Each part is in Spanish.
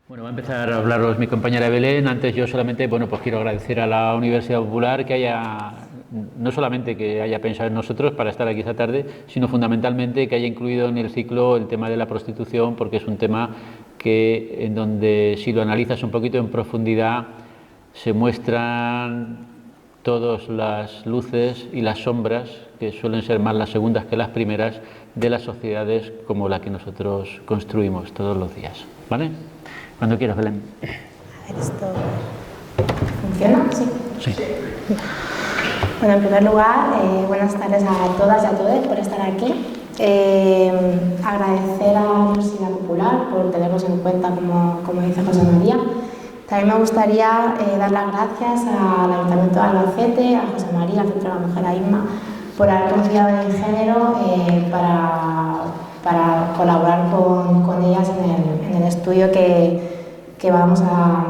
Bueno, va a empezar a hablaros mi compañera Belén. Antes yo solamente, bueno, pues quiero agradecer a la Universidad Popular que no solamente que haya pensado en nosotros para estar aquí esta tarde, sino fundamentalmente que haya incluido en el ciclo el tema de la prostitución, porque es un tema en donde si lo analizas un poquito en profundidad se muestran todas las luces y las sombras, que suelen ser más las segundas que las primeras, de las sociedades como la que nosotros construimos todos los días, ¿vale? Cuando quieras, Belén. A ver, ¿esto funciona? Sí. Sí. Bueno, en primer lugar, buenas tardes a todas y a todos por estar aquí. Agradecer a la Universidad Popular por tenernos en cuenta, como dice José María. También me gustaría dar las gracias al Ayuntamiento de Albacete, a José María, al Centro de la Mujer, a Inma, por haber confiado en el género para colaborar con ellas en el estudio del que vamos a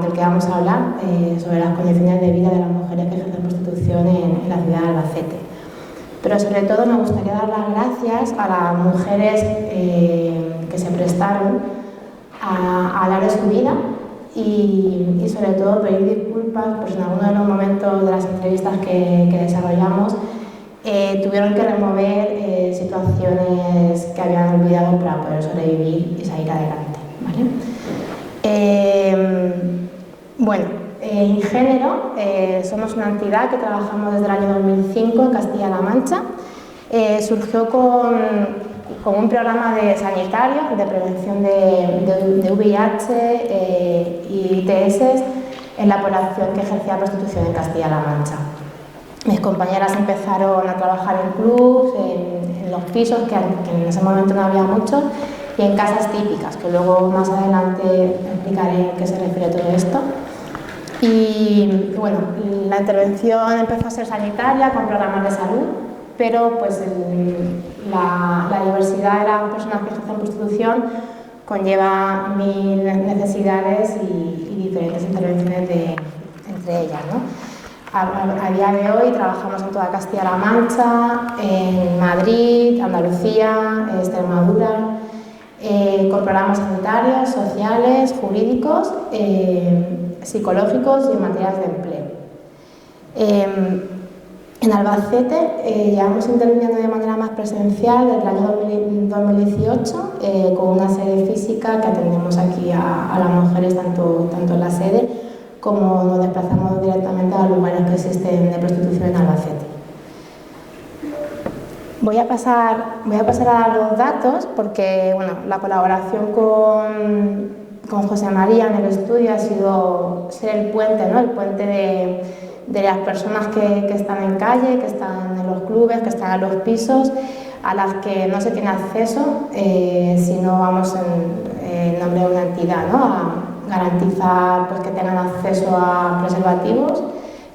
hablar sobre las condiciones de vida de las mujeres que ejercen prostitución en la ciudad de Albacete. Pero sobre todo me gustaría dar las gracias a las mujeres que se prestaron a hablar de su vida y sobre todo pedir disculpas pues en algunos de los momentos de las entrevistas que desarrollamos tuvieron que remover situaciones que habían olvidado para poder sobrevivir y salir adelante, ¿vale? Bueno, Ingénero somos una entidad que trabajamos desde el año 2005 en Castilla-La Mancha. Surgió con un programa sanitario de prevención de VIH y ITS en la población que ejercía prostitución en Castilla-La Mancha. Mis compañeras empezaron a trabajar en clubs, en los pisos, que en ese momento no había muchos, y en casas típicas, que luego más adelante explicaré a qué se refiere todo esto. Y bueno, la intervención empezó a ser sanitaria con programas de salud, pero pues la diversidad de las personas que ejercen prostitución conlleva mil necesidades y diferentes intervenciones entre ellas, ¿no? A día de hoy trabajamos en toda Castilla-La Mancha, en Madrid, Andalucía, Extremadura, con programas sanitarios, sociales, jurídicos, psicológicos y en materias de empleo. En Albacete llevamos interviniendo de manera más presencial desde el año 2018 con una sede física que atendemos aquí a las mujeres tanto en la sede como nos desplazamos directamente a los lugares que existen de prostitución en Albacete. Voy a pasar a dar los datos porque bueno, la colaboración con José María en el estudio ha sido ser el puente, ¿no? El puente de las personas que están en calle, que están en los clubes, que están en los pisos, a las que no se tiene acceso si no vamos en nombre de una entidad, ¿no? A garantizar pues, que tengan acceso a preservativos,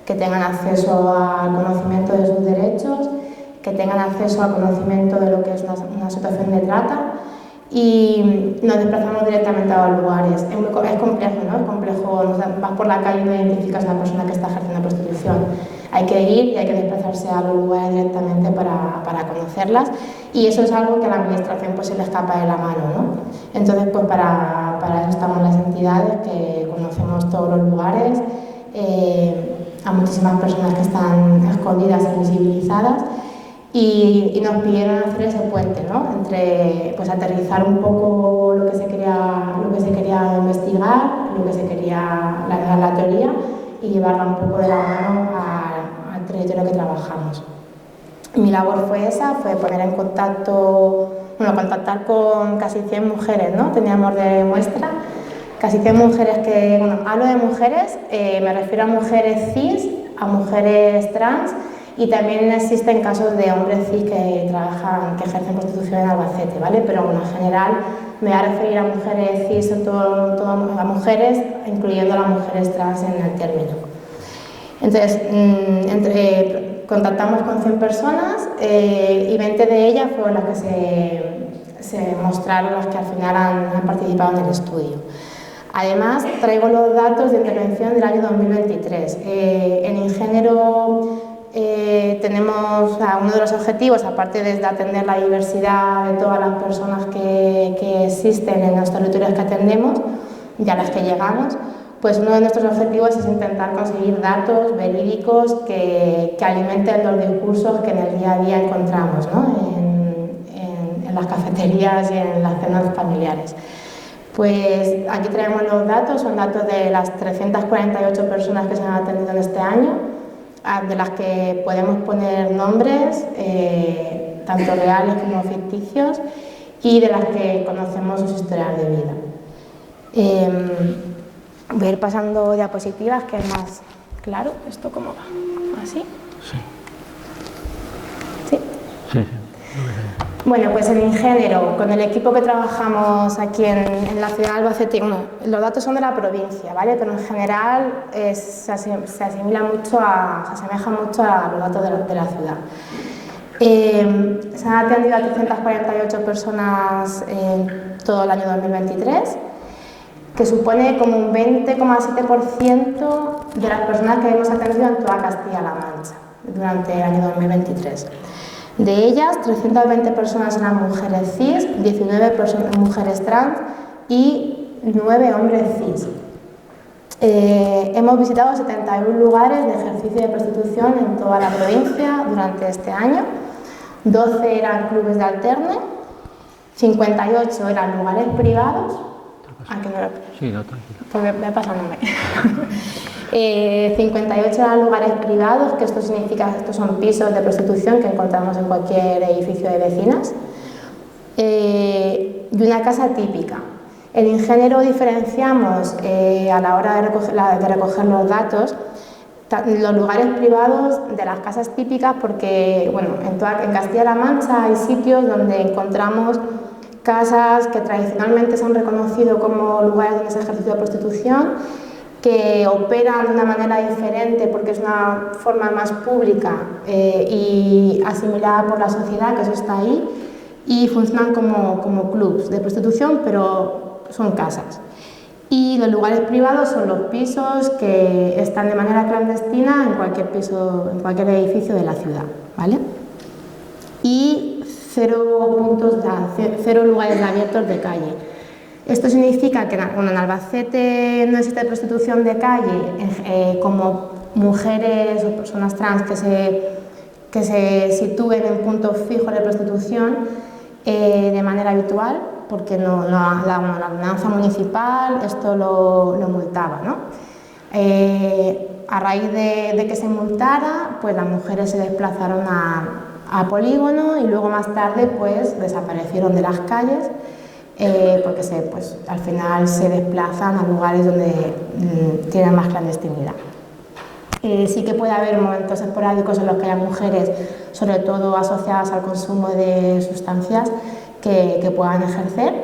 que tengan acceso al conocimiento de sus derechos, que tengan acceso al conocimiento de lo que es una situación de trata y nos desplazamos directamente a los lugares. Es complejo, ¿no? Es complejo, vas por la calle y no identificas a una persona que está ejerciendo prostitución. Hay que ir y hay que desplazarse a los lugares directamente para conocerlas y eso es algo que a la administración pues, se le escapa de la mano, ¿no? Entonces, pues para eso estamos las entidades que conocemos todos los lugares, a muchísimas personas que están escondidas e invisibilizadas y nos pidieron hacer ese puente, ¿no? Entre pues, aterrizar un poco lo que se quería investigar, lo que se quería la teoría y llevarla un poco de la mano al territorio que trabajamos. Mi labor fue esa, fue poner en contactar con casi 100 mujeres, ¿no? Teníamos de muestra casi 100 mujeres que, bueno, hablo de mujeres, me refiero a mujeres cis, a mujeres trans y también existen casos de hombres cis que ejercen prostitución en Albacete, ¿vale? Pero bueno, en general me voy a referir a mujeres cis, a mujeres, incluyendo a las mujeres trans en el término. Entonces, contactamos con 100 personas y 20 de ellas fueron las que se mostraron, las que al final han participado en el estudio. Además, traigo los datos de intervención del año 2023. En Ingénero tenemos uno de los objetivos, aparte de atender la diversidad de todas las personas que existen en los territorios que atendemos, y a las que llegamos, pues uno de nuestros objetivos es intentar conseguir datos verídicos que alimenten los discursos que en el día a día encontramos, ¿no? en las cafeterías y en las cenas familiares. Pues aquí traemos los datos, son datos de las 348 personas que se han atendido en este año, de las que podemos poner nombres, tanto reales como ficticios, y de las que conocemos sus historias de vida. Voy a ir pasando diapositivas, que es más claro. ¿Esto cómo va? ¿Así? Sí. ¿Sí? Sí. Bueno, pues en Ingénero, con el equipo que trabajamos aquí en la ciudad de Albacete, bueno, los datos son de la provincia, ¿vale? Pero en general se asemeja mucho a los datos de la ciudad. Se han atendido a 348 personas en todo el año 2023, que supone como un 20,7% de las personas que hemos atendido en toda Castilla-La Mancha durante el año 2023. De ellas, 320 personas eran mujeres cis, 19 mujeres trans y 9 hombres cis. Hemos visitado 71 lugares de ejercicio de prostitución en toda la provincia durante este año. 12 eran clubes de alterne, 58 eran lugares privados. Sí, no, tranquilo. Porque voy pasándome. 58 eran lugares privados, que esto significa que estos son pisos de prostitución que encontramos en cualquier edificio de vecinas, y una casa típica. En Ingénero diferenciamos a la hora de recoger los datos los lugares privados de las casas típicas, porque bueno, en Castilla-La Mancha hay sitios donde encontramos casas que tradicionalmente se han reconocido como lugares donde se ejerce la prostitución, que operan de una manera diferente porque es una forma más pública y asimilada por la sociedad, que eso está ahí, y funcionan como clubs de prostitución, pero son casas. Y los lugares privados son los pisos que están de manera clandestina en cualquier piso, en cualquier edificio de la ciudad, ¿vale? Y 0 lugares abiertos de calle. Esto significa que en Albacete no existe prostitución de calle, como mujeres o personas trans que se sitúen en puntos fijos de prostitución de manera habitual, porque la ordenanza municipal esto lo multaba, ¿no? A raíz de que se multara, pues las mujeres se desplazaron a polígono y luego más tarde pues desaparecieron de las calles, porque al final se desplazan a lugares donde tienen más clandestinidad. Sí que puede haber momentos esporádicos en los que haya mujeres, sobre todo asociadas al consumo de sustancias, que puedan ejercer,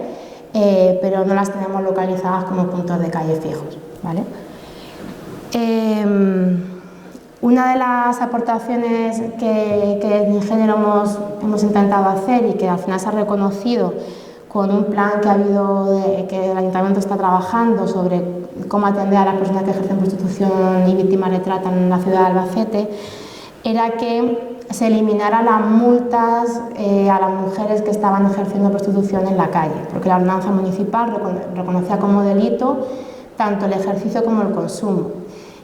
pero no las tenemos localizadas como puntos de calle fijos, ¿vale? Una de las aportaciones que en Ingénero hemos intentado hacer y que al final se ha reconocido con un plan que el Ayuntamiento está trabajando sobre cómo atender a las personas que ejercen prostitución y víctimas de trata en la ciudad de Albacete, era que se eliminaran las multas a las mujeres que estaban ejerciendo prostitución en la calle, porque la ordenanza municipal reconocía como delito tanto el ejercicio como el consumo.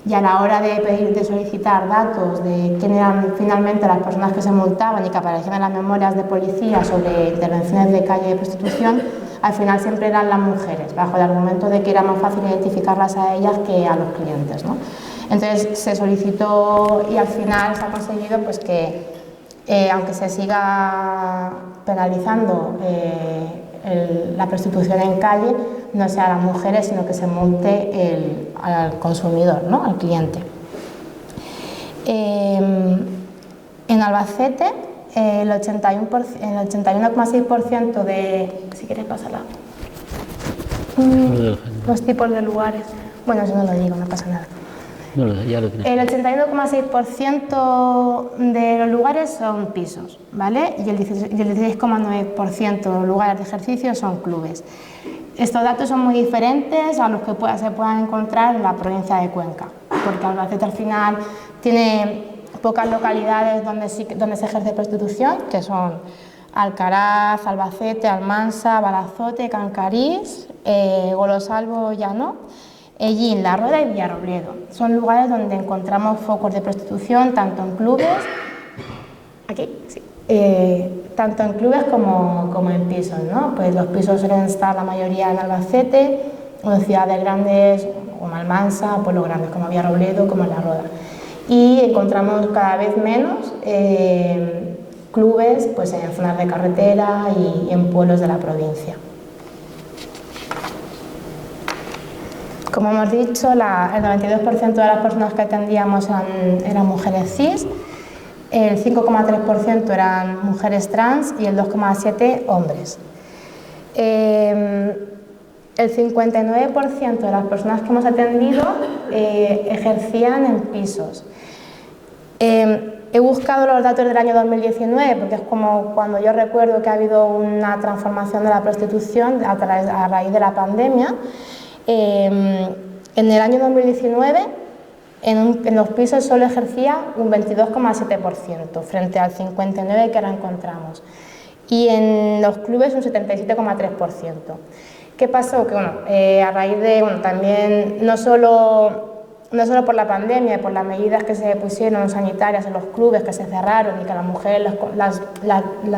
Y a la hora de solicitar datos de quién eran finalmente las personas que se multaban y que aparecían en las memorias de policía sobre intervenciones de calle de prostitución, al final siempre eran las mujeres, bajo el argumento de que era más fácil identificarlas a ellas que a los clientes, ¿no? Entonces se solicitó y al final se ha conseguido pues, que, aunque se siga penalizando la prostitución en calle, no sea a las mujeres, sino que se multe al consumidor, ¿no? Al cliente. En Albacete, el 81,6% de... Si quieres pasarla. Los tipos de lugares. Bueno, si no lo digo, no pasa nada. No, ya lo tienes. El 81,6% de los lugares son pisos, ¿vale? Y el 16,9% de los lugares de ejercicio son clubes. Estos datos son muy diferentes a los que se puedan encontrar en la provincia de Cuenca, porque Albacete al final tiene pocas localidades donde se ejerce prostitución, que son Alcaraz, Albacete, Almansa, Balazote, Cancarís, Golosalvo, Llano, Ellín, La Roda y Villarrobledo. Son lugares donde encontramos focos de prostitución tanto en clubes, tanto en clubes como en pisos, ¿no? Pues los pisos suelen estar la mayoría en Albacete, o en ciudades grandes como Almansa, pueblos grandes como Villarrobledo, como en La Roda. Y encontramos cada vez menos clubes pues, en zonas de carretera y en pueblos de la provincia. Como hemos dicho, el 92% de las personas que atendíamos eran mujeres cis, el 5,3% eran mujeres trans y el 2,7% hombres. El 59% de las personas que hemos atendido ejercían en pisos. He buscado los datos del año 2019 porque es como cuando yo recuerdo que ha habido una transformación de la prostitución a raíz de la pandemia. En el año 2019 en los pisos solo ejercía un 22,7% frente al 59% que ahora encontramos y en los clubes un 77,3%. ¿Qué pasó? Que a raíz de, también no solo por la pandemia y por las medidas que se pusieron sanitarias en los clubes que se cerraron y que a las mujeres las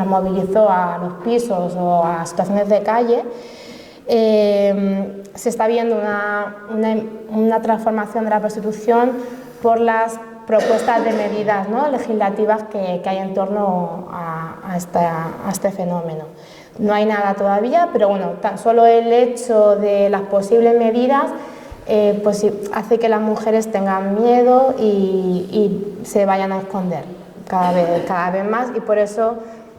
movilizó a los pisos o a situaciones de calle, se está viendo una transformación de la prostitución por las propuestas de medidas, ¿no?, legislativas que hay en torno a este fenómeno. No hay nada todavía, pero tan solo el hecho de las posibles medidas pues hace que las mujeres tengan miedo y se vayan a esconder cada vez más, y por eso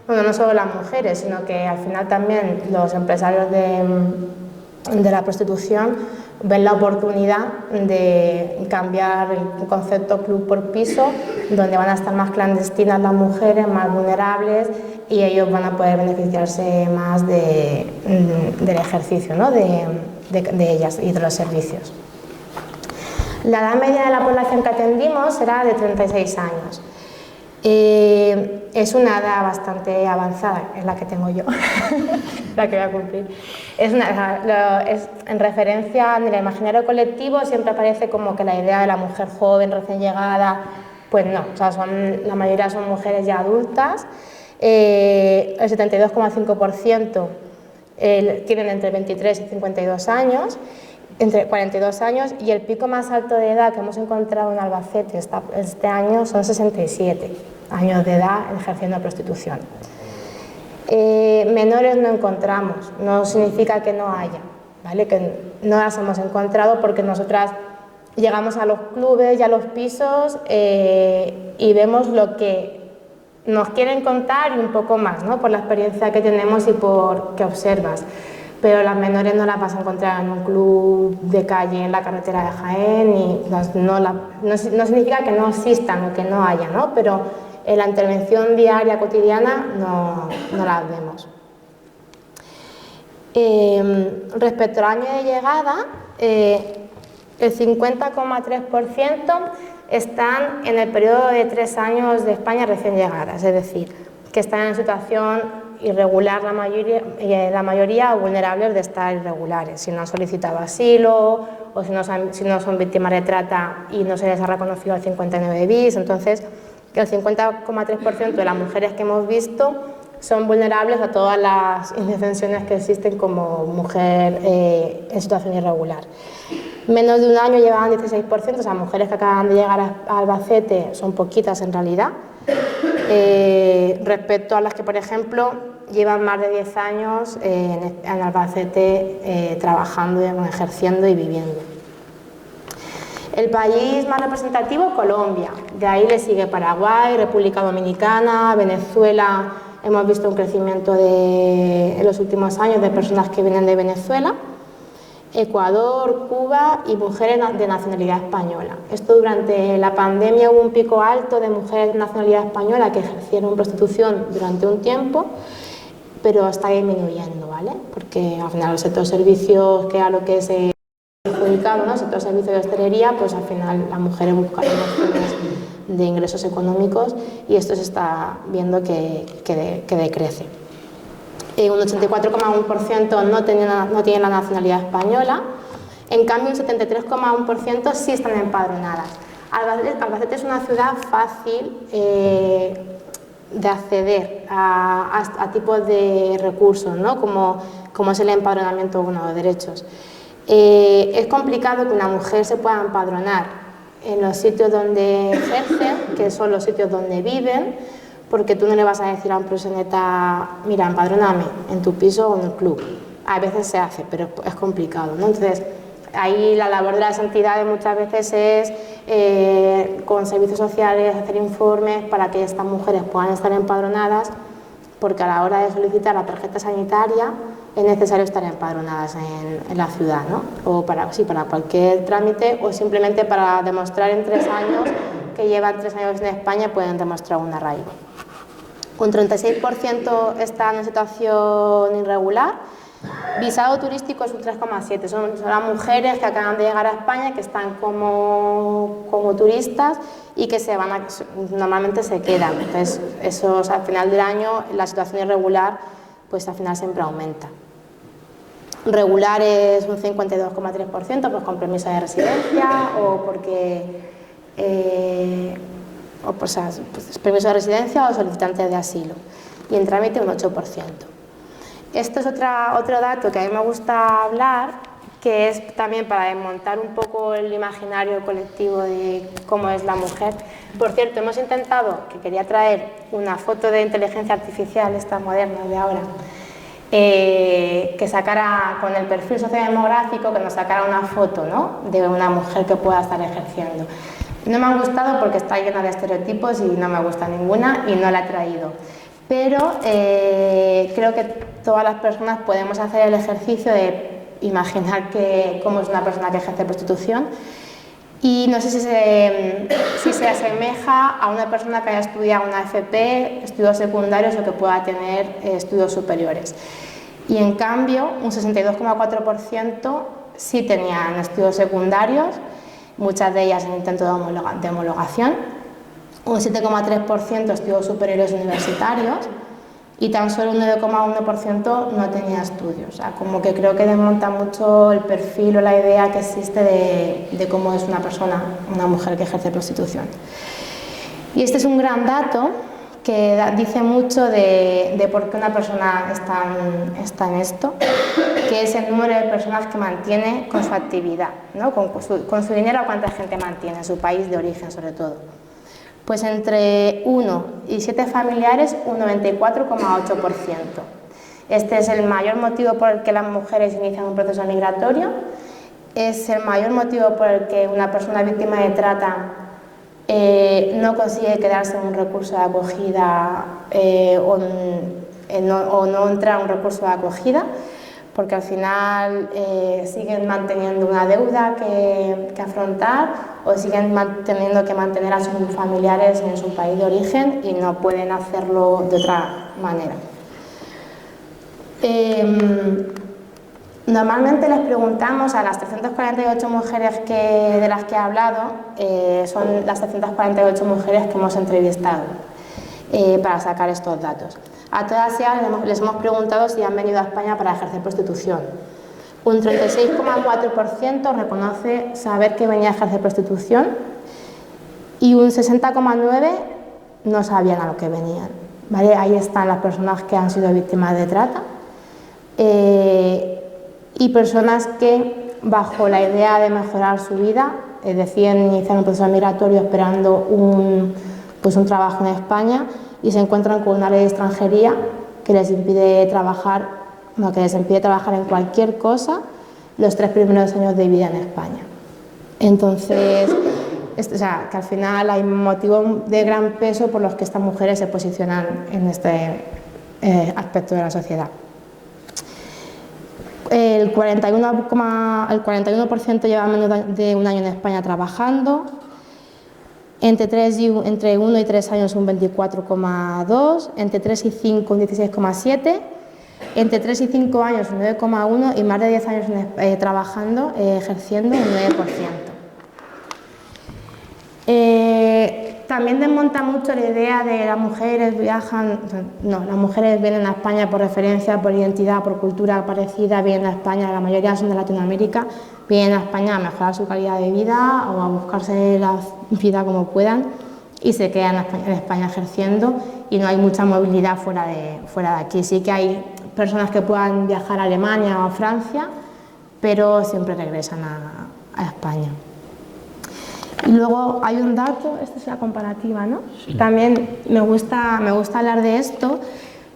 no solo las mujeres, sino que al final también los empresarios de la prostitución ven la oportunidad de cambiar el concepto club por piso, donde van a estar más clandestinas las mujeres, más vulnerables, y ellos van a poder beneficiarse más del ejercicio, ¿no?, de ellas y de los servicios. La edad media de la población que atendimos era de 36 años. Es una edad bastante avanzada, es la que tengo yo, la que voy a cumplir. En referencia en el imaginario colectivo siempre aparece como que la idea de la mujer joven, recién llegada, pues no, o sea, la mayoría son mujeres ya adultas. El 72,5% tienen entre 23 y 52 años, entre 42 años, y el pico más alto de edad que hemos encontrado en Albacete este año son 67 años de edad ejerciendo prostitución. Menores no encontramos, no significa que no haya, ¿vale?, que no las hemos encontrado porque nosotras llegamos a los clubes y a los pisos y vemos lo que nos quieren contar y un poco más, ¿no?, por la experiencia que tenemos y por que observas. Pero las menores no las vas a encontrar en un club de calle en la carretera de Jaén y no significa que no existan o que no haya, ¿no?, pero en la intervención diaria, cotidiana, no las vemos. Respecto al año de llegada, el 50,3% están en el periodo de 3 años de España recién llegadas, es decir, que están en situación irregular la mayoría o vulnerables de estar irregulares, si no han solicitado asilo o si no son víctimas de trata y no se les ha reconocido el 59 bis. Entonces, el 50,3% de las mujeres que hemos visto son vulnerables a todas las indefensiones que existen como mujer en situación irregular. Menos de un año llevaban 16%, o sea, mujeres que acaban de llegar a Albacete son poquitas en realidad, respecto a las que, por ejemplo, llevan más de 10 años en Albacete trabajando, ejerciendo y viviendo. El país más representativo, Colombia, de ahí le sigue Paraguay, República Dominicana, Venezuela. Hemos visto un crecimiento en los últimos años de personas que vienen de Venezuela, Ecuador, Cuba y mujeres de nacionalidad española. Esto durante la pandemia hubo un pico alto de mujeres de nacionalidad española que ejercieron prostitución durante un tiempo, pero está disminuyendo, ¿vale? Porque al final el sector servicios, que era lo que se perjudicaba, ¿no?, el sector servicios de hostelería, pues al final las mujeres buscan opciones de ingresos económicos y esto se está viendo que decrece. un 84,1% no tiene la nacionalidad española, en cambio un 73,1% sí están empadronadas. Albacete es una ciudad fácil de acceder a tipos de recursos, ¿no? como es el empadronamiento de los derechos. Es complicado que una mujer se pueda empadronar en los sitios donde ejercen, que son los sitios donde viven, porque tú no le vas a decir a un proxeneta, mira, empadróname en tu piso o en el club. A veces se hace, pero es complicado, ¿no? Entonces, ahí la labor de las entidades muchas veces es con servicios sociales hacer informes para que estas mujeres puedan estar empadronadas, porque a la hora de solicitar la tarjeta sanitaria es necesario estar empadronadas en la ciudad, ¿no? O para cualquier trámite o simplemente para demostrar en 3 años que llevan 3 años en España, pueden demostrar un arraigo. Un 36% están en situación irregular. Visado turístico es un 3,7%. Son las mujeres que acaban de llegar a España, que están como turistas y que normalmente se quedan. Entonces, al final del año, la situación irregular, pues al final siempre aumenta. Regular es un 52,3%, pues con permiso de residencia o porque permiso de residencia o solicitantes de asilo. Y en trámite un 8%. Esto es otro dato que a mí me gusta hablar, que es también para desmontar un poco el imaginario colectivo de cómo es la mujer. Por cierto, hemos intentado, que quería traer una foto de inteligencia artificial, esta moderna de ahora, que sacara con el perfil sociodemográfico, que nos sacara una foto, ¿no?, de una mujer que pueda estar ejerciendo. No me han gustado porque está llena de estereotipos y no me gusta ninguna y no la he traído. Pero creo que todas las personas podemos hacer el ejercicio de imaginar cómo es una persona que ejerce prostitución, y no sé si se asemeja a una persona que haya estudiado una FP, estudios secundarios o que pueda tener estudios superiores. Y en cambio, un 62,4% sí tenían estudios secundarios, muchas de ellas en intento de homologación, un 7,3% estudios superiores universitarios y tan solo un 9,1% no tenía estudios. O sea, como que creo que desmonta mucho el perfil o la idea que existe de cómo es una persona, una mujer que ejerce prostitución. Y este es un gran dato que dice mucho de por qué una persona está en esto, que es el número de personas que mantiene con su actividad, ¿no? con su dinero, a cuánta gente mantiene, en su país de origen sobre todo. Pues entre 1 y 7 familiares, un 94,8%. Este es el mayor motivo por el que las mujeres inician un proceso migratorio, es el mayor motivo por el que una persona víctima de trata no consigue quedarse en un recurso de acogida o no entrar a un recurso de acogida, porque al final siguen manteniendo una deuda que afrontar o siguen teniendo que mantener a sus familiares en su país de origen y no pueden hacerlo de otra manera. Normalmente les preguntamos a las 348 mujeres de las que he hablado, son las 348 mujeres que hemos entrevistado para sacar estos datos. A todas ellas les hemos preguntado si han venido a España para ejercer prostitución. Un 36,4% reconoce saber que venía a ejercer prostitución y un 60,9% no sabían a lo que venían. ¿Vale? Ahí están las personas que han sido víctimas de trata y personas que, bajo la idea de mejorar su vida, deciden iniciar un proceso migratorio esperando un trabajo en España y se encuentran con una ley de extranjería que les impide trabajar en cualquier cosa los 3 primeros años de vida en España. Entonces, que al final hay motivos de gran peso por los que estas mujeres se posicionan en este aspecto de la sociedad. El 41% lleva menos de un año en España trabajando. Entre 1 y 3 años un 24,2%, entre 3 y 5 un 16,7%, entre 3 y 5 años un 9,1% y más de 10 años trabajando, ejerciendo un 9%. también desmonta mucho la idea de las mujeres viajan, no, las mujeres vienen a España por referencia, por identidad, por cultura parecida, vienen a España, la mayoría son de Latinoamérica, vienen a España a mejorar su calidad de vida o a buscarse la vida como puedan y se quedan en España ejerciendo y no hay mucha movilidad fuera de aquí. Sí que hay personas que puedan viajar a Alemania o a Francia, pero siempre regresan a España. Y luego hay un dato, esta es la comparativa, ¿no? Sí. También me gusta hablar de esto,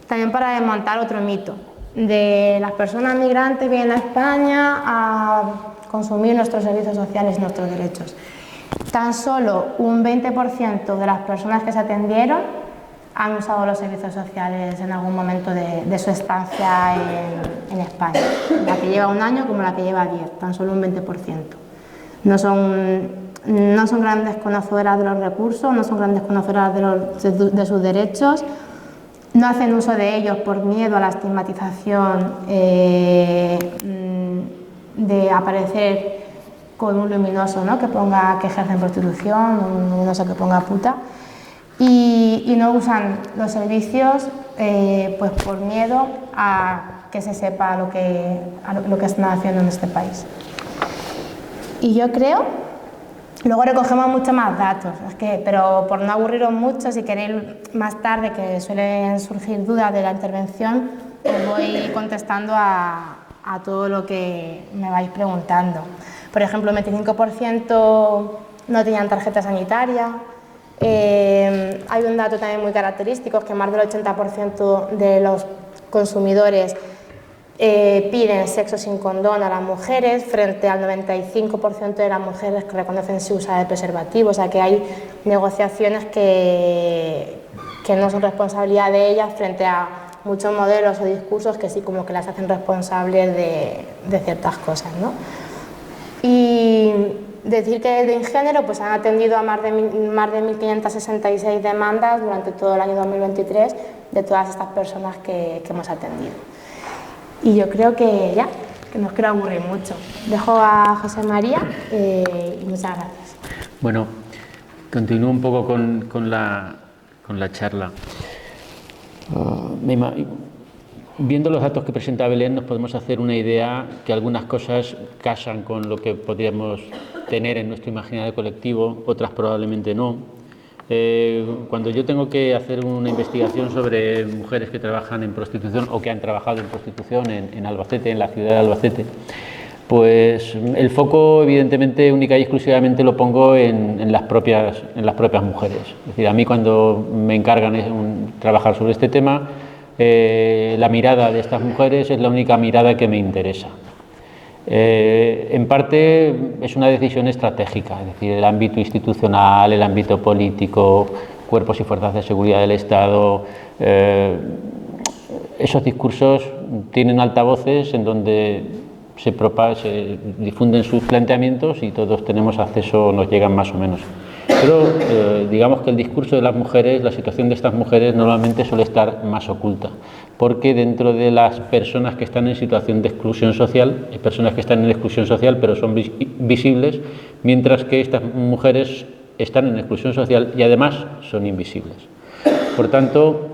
también para desmontar otro mito, de las personas migrantes vienen a España a consumir nuestros servicios sociales y nuestros derechos. Tan solo un 20% de las personas que se atendieron han usado los servicios sociales en algún momento de su estancia en España, la que lleva 1 año como la que lleva 10, tan solo un 20%. No son grandes conocedoras de los recursos, no son grandes conocedoras de sus derechos, no hacen uso de ellos por miedo a la estigmatización de aparecer con un luminoso, ¿no? Que ponga que ejercen prostitución, un luminoso que ponga puta, y no usan los servicios pues por miedo a que se sepa lo que están haciendo en este país. Y yo creo, luego recogemos mucho más datos, pero por no aburriros mucho, si queréis más tarde, que suelen surgir dudas de la intervención, os voy contestando a todo lo que me vais preguntando. Por ejemplo, el 25% no tenían tarjeta sanitaria. Hay un dato también muy característico, que más del 80% de los consumidores piden sexo sin condón a las mujeres, frente al 95% de las mujeres que reconocen su uso de preservativo. O sea que hay negociaciones que no son responsabilidad de ellas frente a muchos modelos o discursos que sí como que las hacen responsables de ciertas cosas, ¿no? Y decir que de InGénero pues han atendido a más de 1.566 demandas durante todo el año 2023 de todas estas personas que hemos atendido. Y yo creo que ya, que no os quiero aburrir mucho. Dejo a José María y muchas gracias. Bueno, continúo un poco con la charla. Viendo los datos que presenta Belén, nos podemos hacer una idea que algunas cosas casan con lo que podríamos tener en nuestro imaginario colectivo, otras probablemente no. Cuando yo tengo que hacer una investigación sobre mujeres que trabajan en prostitución o que han trabajado en prostitución en Albacete, en la ciudad de Albacete, pues el foco evidentemente única y exclusivamente lo pongo en las propias mujeres. Es decir, a mí cuando me encargan trabajar sobre este tema, la mirada de estas mujeres es la única mirada que me interesa. En parte es una decisión estratégica, es decir, el ámbito institucional, el ámbito político, cuerpos y fuerzas de seguridad del Estado, esos discursos tienen altavoces en donde se difunden sus planteamientos y todos tenemos acceso, nos llegan más o menos. Pero digamos que el discurso de las mujeres, la situación de estas mujeres normalmente suele estar más oculta, porque dentro de las personas que están en situación de exclusión social, hay personas que están en exclusión social pero son visibles, mientras que estas mujeres están en exclusión social y además son invisibles. Por tanto,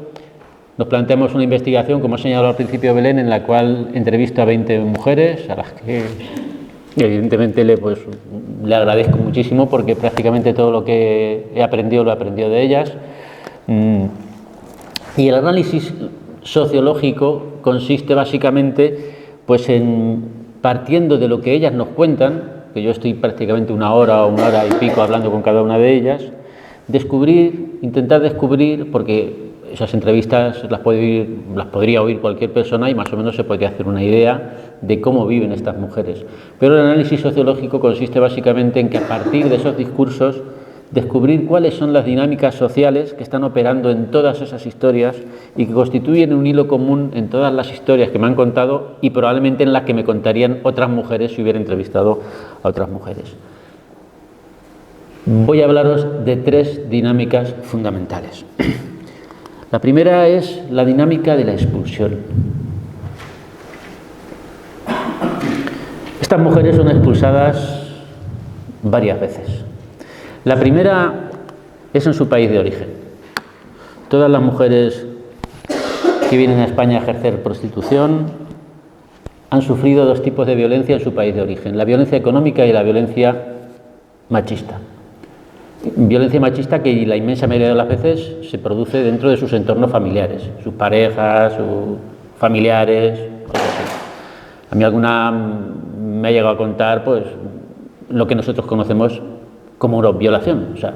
nos planteamos una investigación, como ha señalado al principio Belén, en la cual entrevisto a 20 mujeres, a las que evidentemente le agradezco muchísimo porque prácticamente todo lo que he aprendido lo he aprendido de ellas. Y el análisis sociológico consiste básicamente pues en, partiendo de lo que ellas nos cuentan, que yo estoy prácticamente 1 hora o 1 hora y pico hablando con cada una de ellas, intentar descubrir, porque esas entrevistas las podría oír cualquier persona y más o menos se podría hacer una idea de cómo viven estas mujeres. Pero el análisis sociológico consiste básicamente en que a partir de esos discursos descubrir cuáles son las dinámicas sociales que están operando en todas esas historias y que constituyen un hilo común en todas las historias que me han contado y probablemente en las que me contarían otras mujeres si hubiera entrevistado a otras mujeres. Voy a hablaros de 3 dinámicas fundamentales. La primera es la dinámica de la expulsión. Estas mujeres son expulsadas varias veces. La primera es en su país de origen. Todas las mujeres que vienen a España a ejercer prostitución han sufrido dos tipos de violencia en su país de origen: la violencia económica y la violencia machista. Violencia machista que la inmensa mayoría de las veces se produce dentro de sus entornos familiares, sus parejas, sus familiares, cosas así. A mí alguna me ha llegado a contar pues lo que nosotros conocemos como una violación, o sea,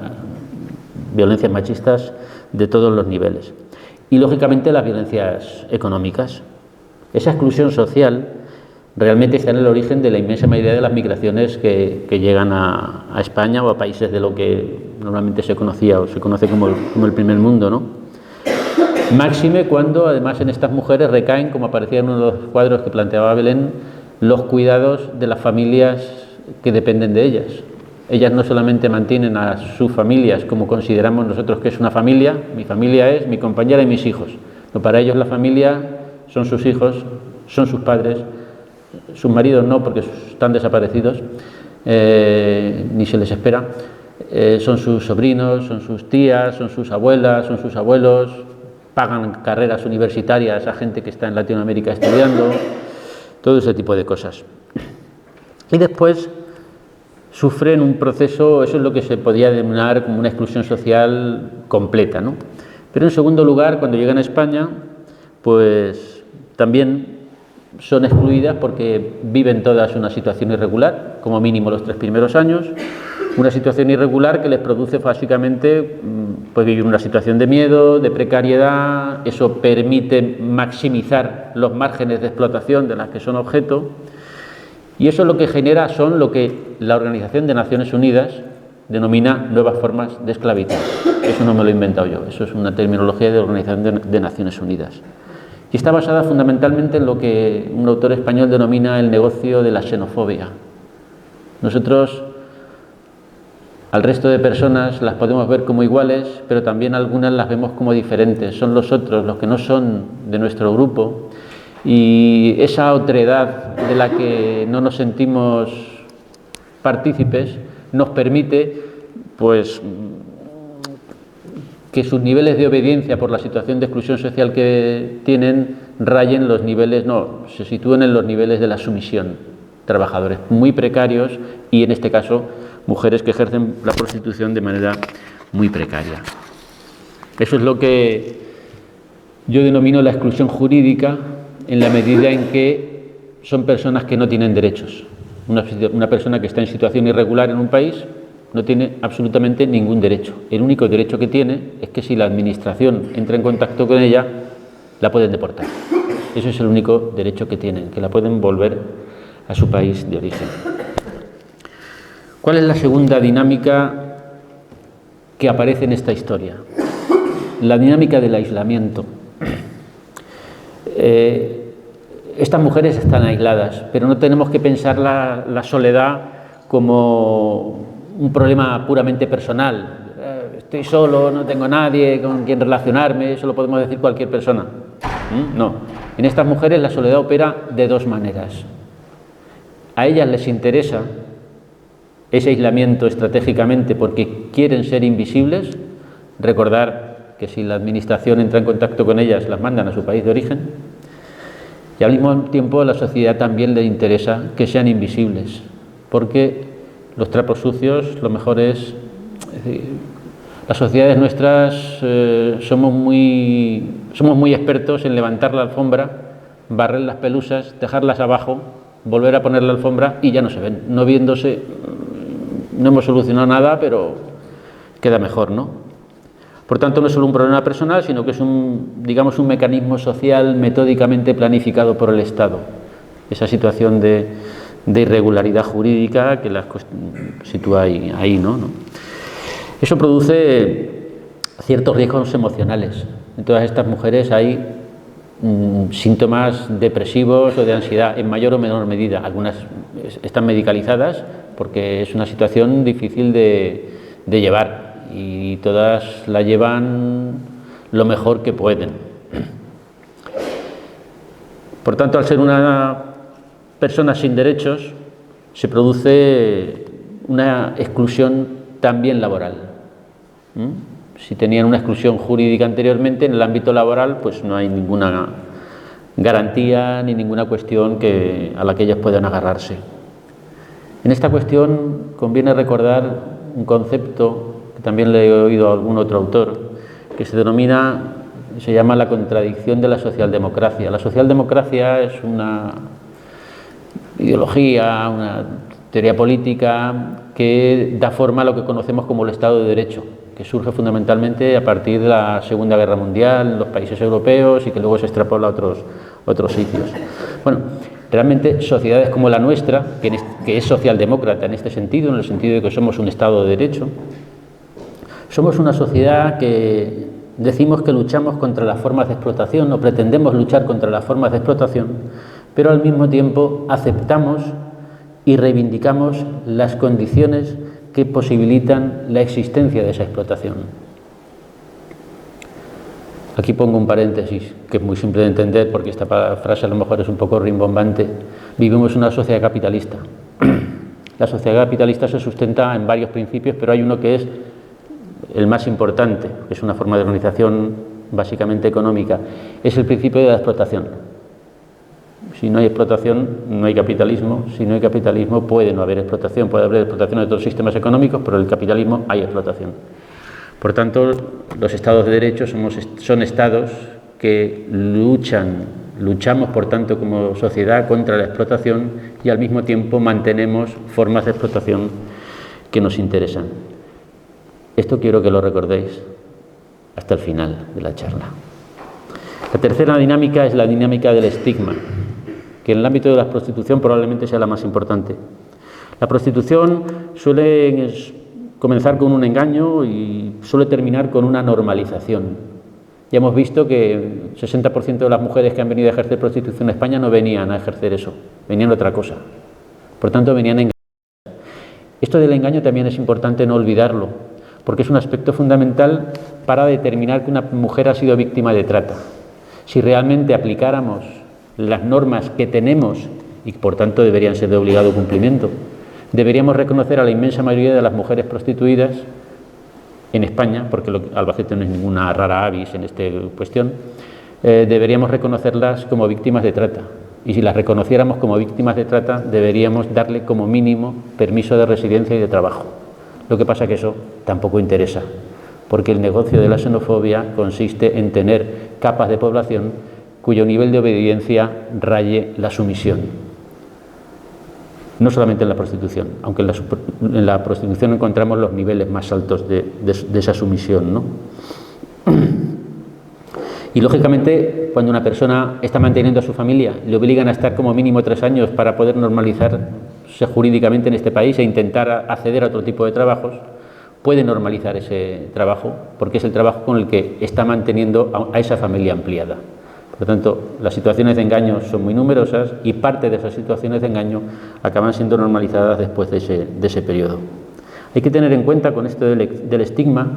violencias machistas de todos los niveles. Y lógicamente las violencias económicas. Esa exclusión social realmente está en el origen de la inmensa mayoría de las migraciones que llegan a España o a países de lo que normalmente se conocía o se conoce como el primer mundo, ¿no? Máxime cuando además en estas mujeres recaen, como aparecía en uno de los cuadros que planteaba Belén, los cuidados de las familias que dependen de ellas. Ellas no solamente mantienen a sus familias como consideramos nosotros que es una familia, mi familia es mi compañera y mis hijos. No, para ellos la familia son sus hijos, son sus padres, sus maridos no, porque están desaparecidos, ni se les espera, son sus sobrinos, son sus tías, son sus abuelas, son sus abuelos, pagan carreras universitarias a gente que está en Latinoamérica estudiando, todo ese tipo de cosas. Y después sufren un proceso, eso es lo que se podría denominar como una exclusión social completa, ¿no? Pero en segundo lugar, cuando llegan a España, pues también son excluidas porque viven todas una situación irregular, como mínimo los 3 primeros años, una situación irregular que les produce básicamente pues vivir una situación de miedo, de precariedad. Eso permite maximizar los márgenes de explotación de las que son objeto, y eso lo que genera son lo que la Organización de Naciones Unidas denomina nuevas formas de esclavitud. Eso no me lo he inventado yo, eso es una terminología de la Organización de Naciones Unidas. Y está basada fundamentalmente en lo que un autor español denomina el negocio de la xenofobia. Nosotros al resto de personas las podemos ver como iguales, pero también algunas las vemos como diferentes. Son los otros, los que no son de nuestro grupo, y esa otredad de la que no nos sentimos partícipes nos permite pues que sus niveles de obediencia por la situación de exclusión social que tienen rayen los niveles, no, se sitúen en los niveles de la sumisión. Trabajadores muy precarios y en este caso mujeres que ejercen la prostitución de manera muy precaria. Eso es lo que yo denomino la exclusión jurídica, en la medida en que son personas que no tienen derechos. Una persona que está en situación irregular en un país no tiene absolutamente ningún derecho. El único derecho que tiene es que si la administración entra en contacto con ella, la pueden deportar. Eso es el único derecho que tienen, que la pueden volver a su país de origen. ¿Cuál es la segunda dinámica que aparece en esta historia? La dinámica del aislamiento. Estas mujeres están aisladas, pero no tenemos que pensar la soledad como un problema puramente personal. Estoy solo, no tengo nadie con quien relacionarme, eso lo podemos decir cualquier persona. No, en estas mujeres la soledad opera de dos maneras. A ellas les interesa ese aislamiento estratégicamente porque quieren ser invisibles. Recordar que si la administración entra en contacto con ellas, las mandan a su país de origen. Y al mismo tiempo a la sociedad también le interesa que sean invisibles, porque los trapos sucios, lo mejor es decir, las sociedades nuestras somos muy expertos en levantar la alfombra, barrer las pelusas, dejarlas abajo, volver a poner la alfombra y ya no se ven. No viéndose, no hemos solucionado nada, pero queda mejor, ¿no? Por tanto, no es solo un problema personal, sino que es un mecanismo social metódicamente planificado por el Estado. Esa situación de irregularidad jurídica que las sitúa ahí, ¿no? Eso produce ciertos riesgos emocionales. En todas estas mujeres hay síntomas depresivos o de ansiedad, en mayor o menor medida. Algunas están medicalizadas porque es una situación difícil de llevar. Y todas la llevan lo mejor que pueden. Por tanto, al ser una persona sin derechos, se produce una exclusión también laboral. Si tenían una exclusión jurídica anteriormente, en el ámbito laboral pues no hay ninguna garantía ni ninguna cuestión a la que ellas puedan agarrarse. En esta cuestión conviene recordar un concepto que también le he oído a algún otro autor, que se llama la contradicción de la socialdemocracia. La socialdemocracia es una ideología, una teoría política que da forma a lo que conocemos como el Estado de Derecho, que surge fundamentalmente a partir de la Segunda Guerra Mundial en los países europeos y que luego se extrapola a otros sitios. Bueno, realmente sociedades como la nuestra, que es socialdemócrata en este sentido, en el sentido de que somos un Estado de Derecho, somos una sociedad que decimos que luchamos contra las formas de explotación o pretendemos luchar contra las formas de explotación, pero al mismo tiempo aceptamos y reivindicamos las condiciones que posibilitan la existencia de esa explotación. Aquí pongo un paréntesis, que es muy simple de entender porque esta frase a lo mejor es un poco rimbombante. Vivimos en una sociedad capitalista. La sociedad capitalista se sustenta en varios principios, pero hay uno que es el más importante, que es una forma de organización básicamente económica, es el principio de la explotación. Si no hay explotación, no hay capitalismo. Si no hay capitalismo, puede no haber explotación. Puede haber explotación de otros sistemas económicos, pero en el capitalismo hay explotación. Por tanto, los estados de derecho son estados que luchamos, por tanto, como sociedad contra la explotación y al mismo tiempo mantenemos formas de explotación que nos interesan. Esto quiero que lo recordéis hasta el final de la charla. La tercera dinámica es la dinámica del estigma, que en el ámbito de la prostitución probablemente sea la más importante. La prostitución suele comenzar con un engaño y suele terminar con una normalización. Ya hemos visto que el 60% de las mujeres que han venido a ejercer prostitución en España no venían a ejercer eso, venían a otra cosa. Por tanto, venían engañadas. Esto del engaño también es importante no olvidarlo, porque es un aspecto fundamental para determinar que una mujer ha sido víctima de trata. Si realmente aplicáramos las normas que tenemos y por tanto deberían ser de obligado cumplimiento, deberíamos reconocer a la inmensa mayoría de las mujeres prostituidas en España, porque Albacete no es ninguna rara avis en esta cuestión, deberíamos reconocerlas como víctimas de trata. Y si las reconociéramos como víctimas de trata, deberíamos darle como mínimo permiso de residencia y de trabajo. Lo que pasa es que eso tampoco interesa, porque el negocio de la xenofobia consiste en tener capas de población cuyo nivel de obediencia raye la sumisión. No solamente en la prostitución, aunque en la prostitución encontramos los niveles más altos de esa sumisión, ¿no? Y lógicamente, cuando una persona está manteniendo a su familia, le obligan a estar como mínimo 3 años para poder normalizarse jurídicamente en este país e intentar acceder a otro tipo de trabajos, puede normalizar ese trabajo, porque es el trabajo con el que está manteniendo a esa familia ampliada. Por lo tanto, las situaciones de engaño son muy numerosas y parte de esas situaciones de engaño acaban siendo normalizadas después de ese periodo. Hay que tener en cuenta con esto del estigma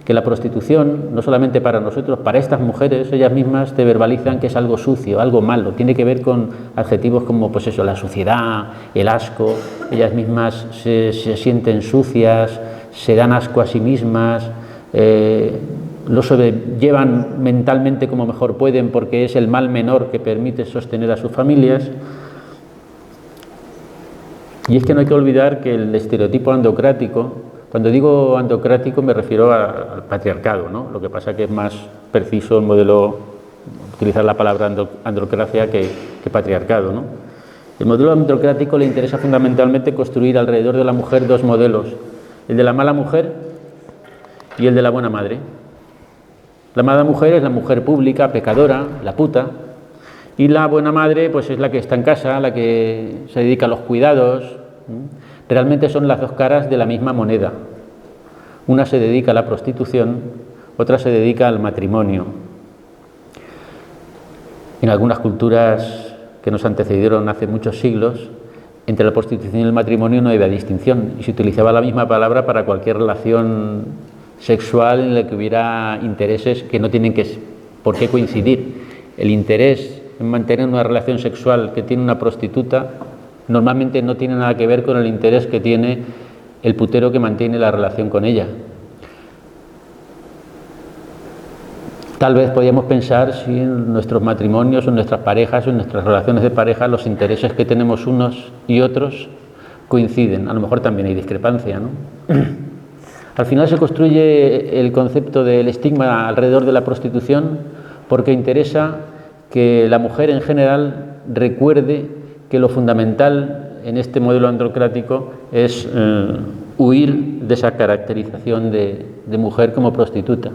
que la prostitución, no solamente para nosotros, para estas mujeres, ellas mismas te verbalizan que es algo sucio, algo malo, tiene que ver con adjetivos como pues eso, la suciedad, el asco, ellas mismas se sienten sucias, se dan asco a sí mismas, lo sobrellevan mentalmente como mejor pueden porque es el mal menor que permite sostener a sus familias. Y es que no hay que olvidar que el estereotipo andocrático, cuando digo andocrático me refiero al patriarcado, ¿no? Lo que pasa que es más preciso el modelo, utilizar la palabra androcracia que patriarcado, ¿no? El modelo androcrático le interesa fundamentalmente construir alrededor de la mujer 2 modelos, el de la mala mujer y el de la buena madre. La mala mujer es la mujer pública, pecadora, la puta, y la buena madre pues es la que está en casa, la que se dedica a los cuidados. Realmente son las 2 caras de la misma moneda. Una se dedica a la prostitución, otra se dedica al matrimonio. En algunas culturas que nos antecedieron hace muchos siglos, entre la prostitución y el matrimonio no había distinción y se utilizaba la misma palabra para cualquier relación sexual en la que hubiera intereses que no tienen por qué coincidir. El interés en mantener una relación sexual que tiene una prostituta normalmente no tiene nada que ver con el interés que tiene el putero que mantiene la relación con ella. Tal vez podríamos pensar si en nuestros matrimonios, en nuestras parejas, en nuestras relaciones de pareja, los intereses que tenemos unos y otros coinciden. A lo mejor también hay discrepancia, ¿no? Al final se construye el concepto del estigma alrededor de la prostitución porque interesa que la mujer en general recuerde que lo fundamental en este modelo androcrático es huir de esa caracterización de mujer como prostituta.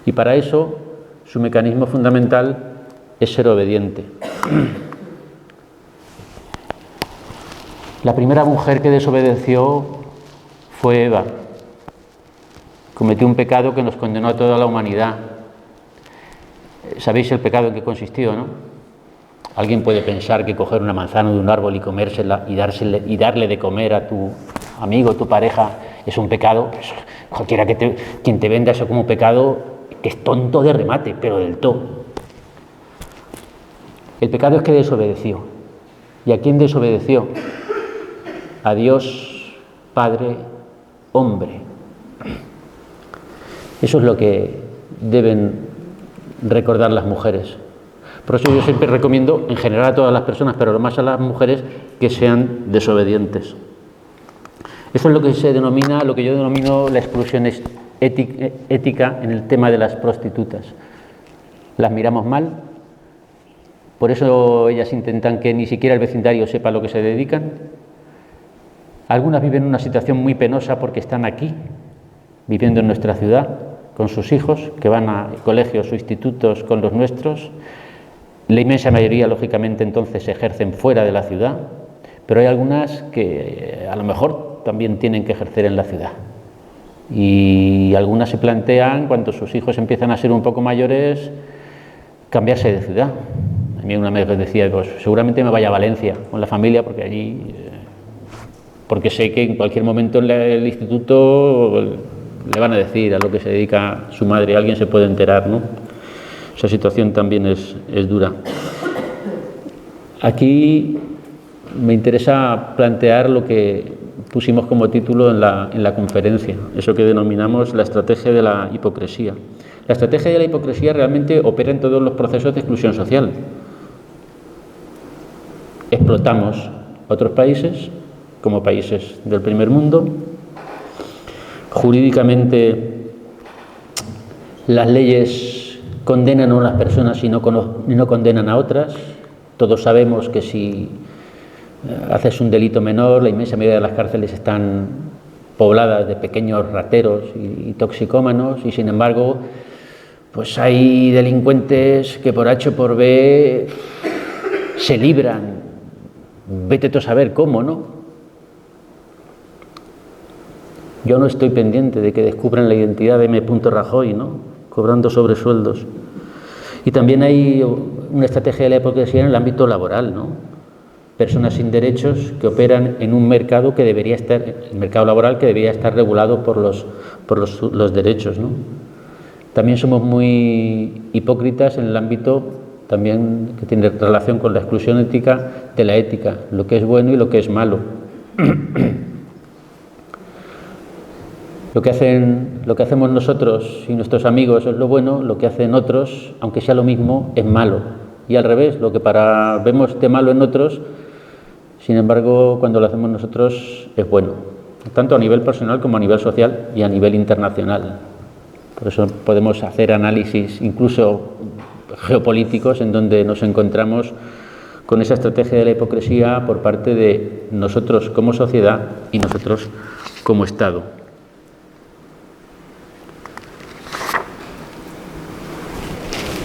Y para eso su mecanismo fundamental es ser obediente. La primera mujer que desobedeció fue Eva. Cometió un pecado que nos condenó a toda la humanidad. ¿Sabéis el pecado en que consistió, no? Alguien puede pensar que coger una manzana de un árbol y comérsela y darle de comer a tu amigo, tu pareja, es un pecado. Pues cualquiera quien te venda eso como pecado, que es tonto de remate, pero del todo. El pecado es que desobedeció. ¿Y a quién desobedeció? A Dios, Padre, hombre. Eso es lo que deben recordar las mujeres. Por eso yo siempre recomiendo, en general a todas las personas, pero más a las mujeres, que sean desobedientes. Eso es lo que se denomina, lo que yo denomino la exclusión ética en el tema de las prostitutas. Las miramos mal, por eso ellas intentan que ni siquiera el vecindario sepa a lo que se dedican. Algunas viven una situación muy penosa porque están aquí, viviendo en nuestra ciudad, con sus hijos, que van a colegios o institutos con los nuestros. La inmensa mayoría, lógicamente, entonces se ejercen fuera de la ciudad, pero hay algunas que a lo mejor también tienen que ejercer en la ciudad. Y algunas se plantean, cuando sus hijos empiezan a ser un poco mayores, cambiarse de ciudad. A mí una vez decía, pues seguramente me vaya a Valencia con la familia, porque allí, porque sé que en cualquier momento en el instituto le van a decir a lo que se dedica su madre, alguien se puede enterar, ¿no? Esa situación también es dura. Aquí me interesa plantear lo que pusimos como título en la conferencia, eso que denominamos la estrategia de la hipocresía. La estrategia de la hipocresía realmente opera en todos los procesos de exclusión social. Explotamos otros países, como países del primer mundo. Jurídicamente, las leyes condenan a unas personas y no condenan a otras. Todos sabemos que si haces un delito menor, la inmensa mayoría de las cárceles están pobladas de pequeños rateros y toxicómanos, y sin embargo, pues hay delincuentes que por H o por B se libran. Vete tú a saber cómo, ¿no? Yo no estoy pendiente de que descubran la identidad de M. Rajoy, ¿no? Cobrando sobresueldos. Y también hay una estrategia de la hipocresía en el ámbito laboral, ¿no? Personas sin derechos que operan en un mercado que debería estar, el mercado laboral que debería estar regulado por los derechos, ¿no? También somos muy hipócritas en el ámbito también que tiene relación con la exclusión ética de la ética, lo que es bueno y lo que es malo. Lo que hacemos nosotros y nuestros amigos es lo bueno, lo que hacen otros, aunque sea lo mismo, es malo. Y al revés, lo que vemos de malo en otros, sin embargo, cuando lo hacemos nosotros es bueno, tanto a nivel personal como a nivel social y a nivel internacional. Por eso podemos hacer análisis incluso geopolíticos en donde nos encontramos con esa estrategia de la hipocresía por parte de nosotros como sociedad y nosotros como Estado.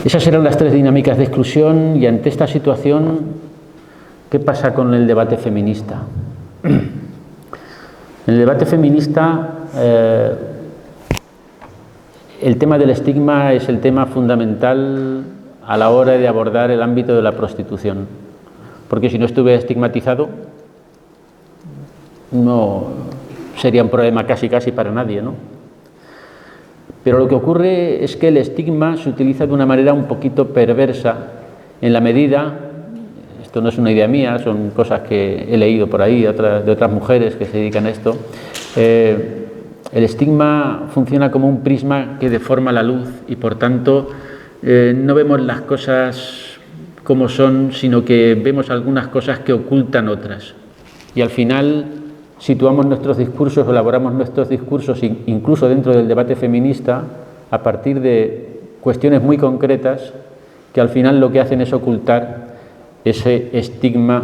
Esas eran las tres dinámicas de exclusión, y ante esta situación, ¿qué pasa con el debate feminista? En el debate feminista, el tema del estigma es el tema fundamental a la hora de abordar el ámbito de la prostitución, porque si no estuviera estigmatizado, no sería un problema casi para nadie, ¿no? Pero lo que ocurre es que el estigma se utiliza de una manera un poquito perversa, en la medida, esto no es una idea mía, son cosas que he leído por ahí de otras mujeres que se dedican a esto, el estigma funciona como un prisma que deforma la luz y por tanto no vemos las cosas como son, sino que vemos algunas cosas que ocultan otras. Y al final situamos nuestros discursos, elaboramos nuestros discursos, incluso dentro del debate feminista, a partir de cuestiones muy concretas que al final lo que hacen es ocultar ese estigma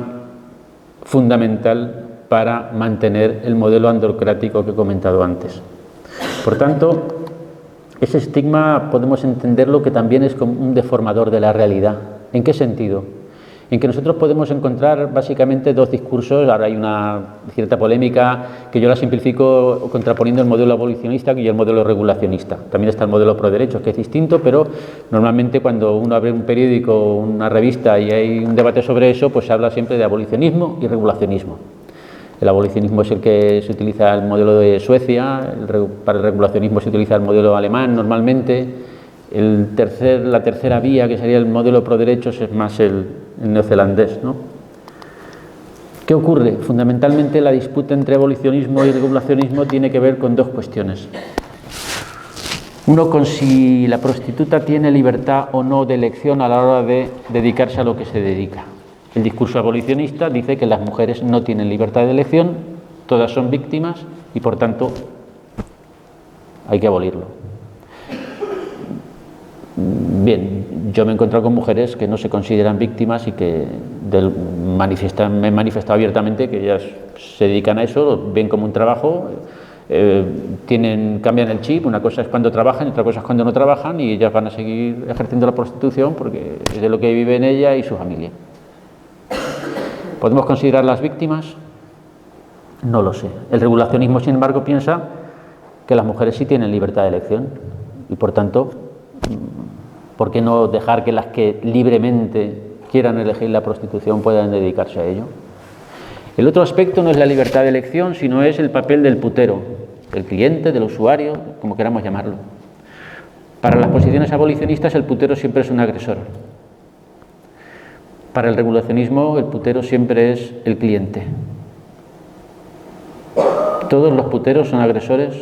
fundamental para mantener el modelo androcrático que he comentado antes. Por tanto, ese estigma podemos entenderlo que también es como un deformador de la realidad. ¿En qué sentido? En que nosotros podemos encontrar básicamente dos discursos. Ahora hay una cierta polémica que yo la simplifico contraponiendo el modelo abolicionista y el modelo regulacionista. También está el modelo pro derechos, que es distinto, pero normalmente cuando uno abre un periódico o una revista y hay un debate sobre eso, pues se habla siempre de abolicionismo y regulacionismo. El abolicionismo es el que se utiliza el modelo de Suecia, para el regulacionismo se utiliza el modelo alemán normalmente. La tercera vía, que sería el modelo pro derechos, es más el neozelandés, ¿no? ¿Qué ocurre? Fundamentalmente la disputa entre abolicionismo y regulacionismo tiene que ver con dos cuestiones. Uno, con si la prostituta tiene libertad o no de elección a la hora de dedicarse a lo que se dedica. El discurso abolicionista dice que las mujeres no tienen libertad de elección, todas son víctimas y por tanto hay que abolirlo. Bien, yo me he encontrado con mujeres que no se consideran víctimas y que me han manifestado abiertamente que ellas se dedican a eso, lo ven como un trabajo, cambian el chip. Una cosa es cuando trabajan y otra cosa es cuando no trabajan, y ellas van a seguir ejerciendo la prostitución porque es de lo que viven ella y su familia. ¿Podemos considerarlas víctimas? No lo sé. El regulacionismo, sin embargo, piensa que las mujeres sí tienen libertad de elección y, por tanto, ¿por qué no dejar que las que libremente quieran elegir la prostitución puedan dedicarse a ello? El otro aspecto no es la libertad de elección, sino es el papel del putero, del cliente, del usuario, como queramos llamarlo. Para las posiciones abolicionistas, el putero siempre es un agresor. Para el regulacionismo, el putero siempre es el cliente. ¿Todos los puteros son agresores?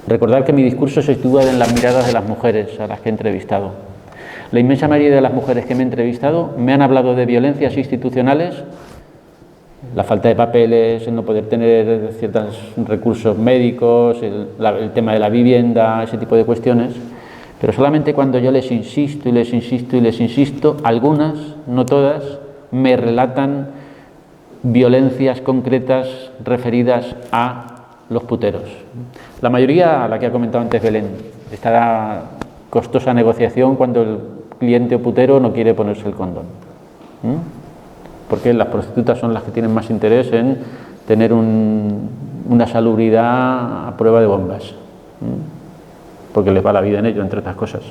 Recordad que mi discurso se sitúa en las miradas de las mujeres a las que he entrevistado. La inmensa mayoría de las mujeres que me he entrevistado me han hablado de violencias institucionales, la falta de papeles, el no poder tener ciertos recursos médicos, el tema de la vivienda, ese tipo de cuestiones. Pero solamente cuando yo les insisto y les insisto y les insisto, algunas, no todas, me relatan violencias concretas referidas a los puteros. La mayoría, la que ha comentado antes Belén, esta costosa negociación cuando el cliente o putero no quiere ponerse el condón. Porque las prostitutas son las que tienen más interés en tener una salubridad a prueba de bombas. Porque les va la vida en ello, entre otras cosas.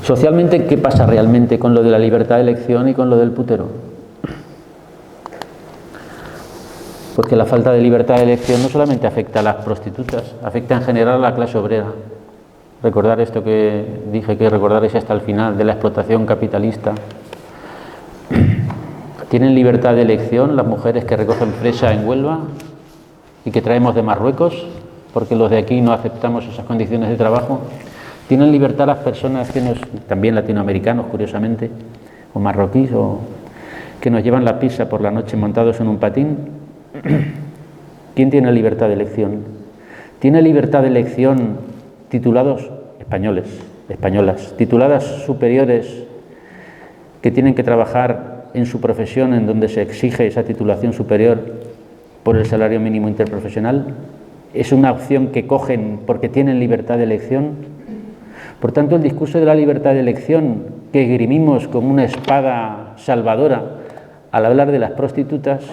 Socialmente, ¿qué pasa realmente con lo de la libertad de elección y con lo del putero? Pues que la falta de libertad de elección no solamente afecta a las prostitutas, afecta en general a la clase obrera. Recordar esto que dije que recordaréis hasta el final, de la explotación capitalista. ¿Tienen libertad de elección las mujeres que recogen fresa en Huelva y que traemos de Marruecos, porque los de aquí no aceptamos esas condiciones de trabajo? ¿Tienen libertad las personas también latinoamericanos, curiosamente, o marroquíes, o que nos llevan la pizza por la noche montados en un patín? ¿Quién tiene libertad de elección? ¿Tiene libertad de elección titulados españoles, españolas, tituladas superiores que tienen que trabajar en su profesión en donde se exige esa titulación superior por el salario mínimo interprofesional? ¿Es una opción que cogen porque tienen libertad de elección? Por tanto, el discurso de la libertad de elección que esgrimimos como una espada salvadora al hablar de las prostitutas,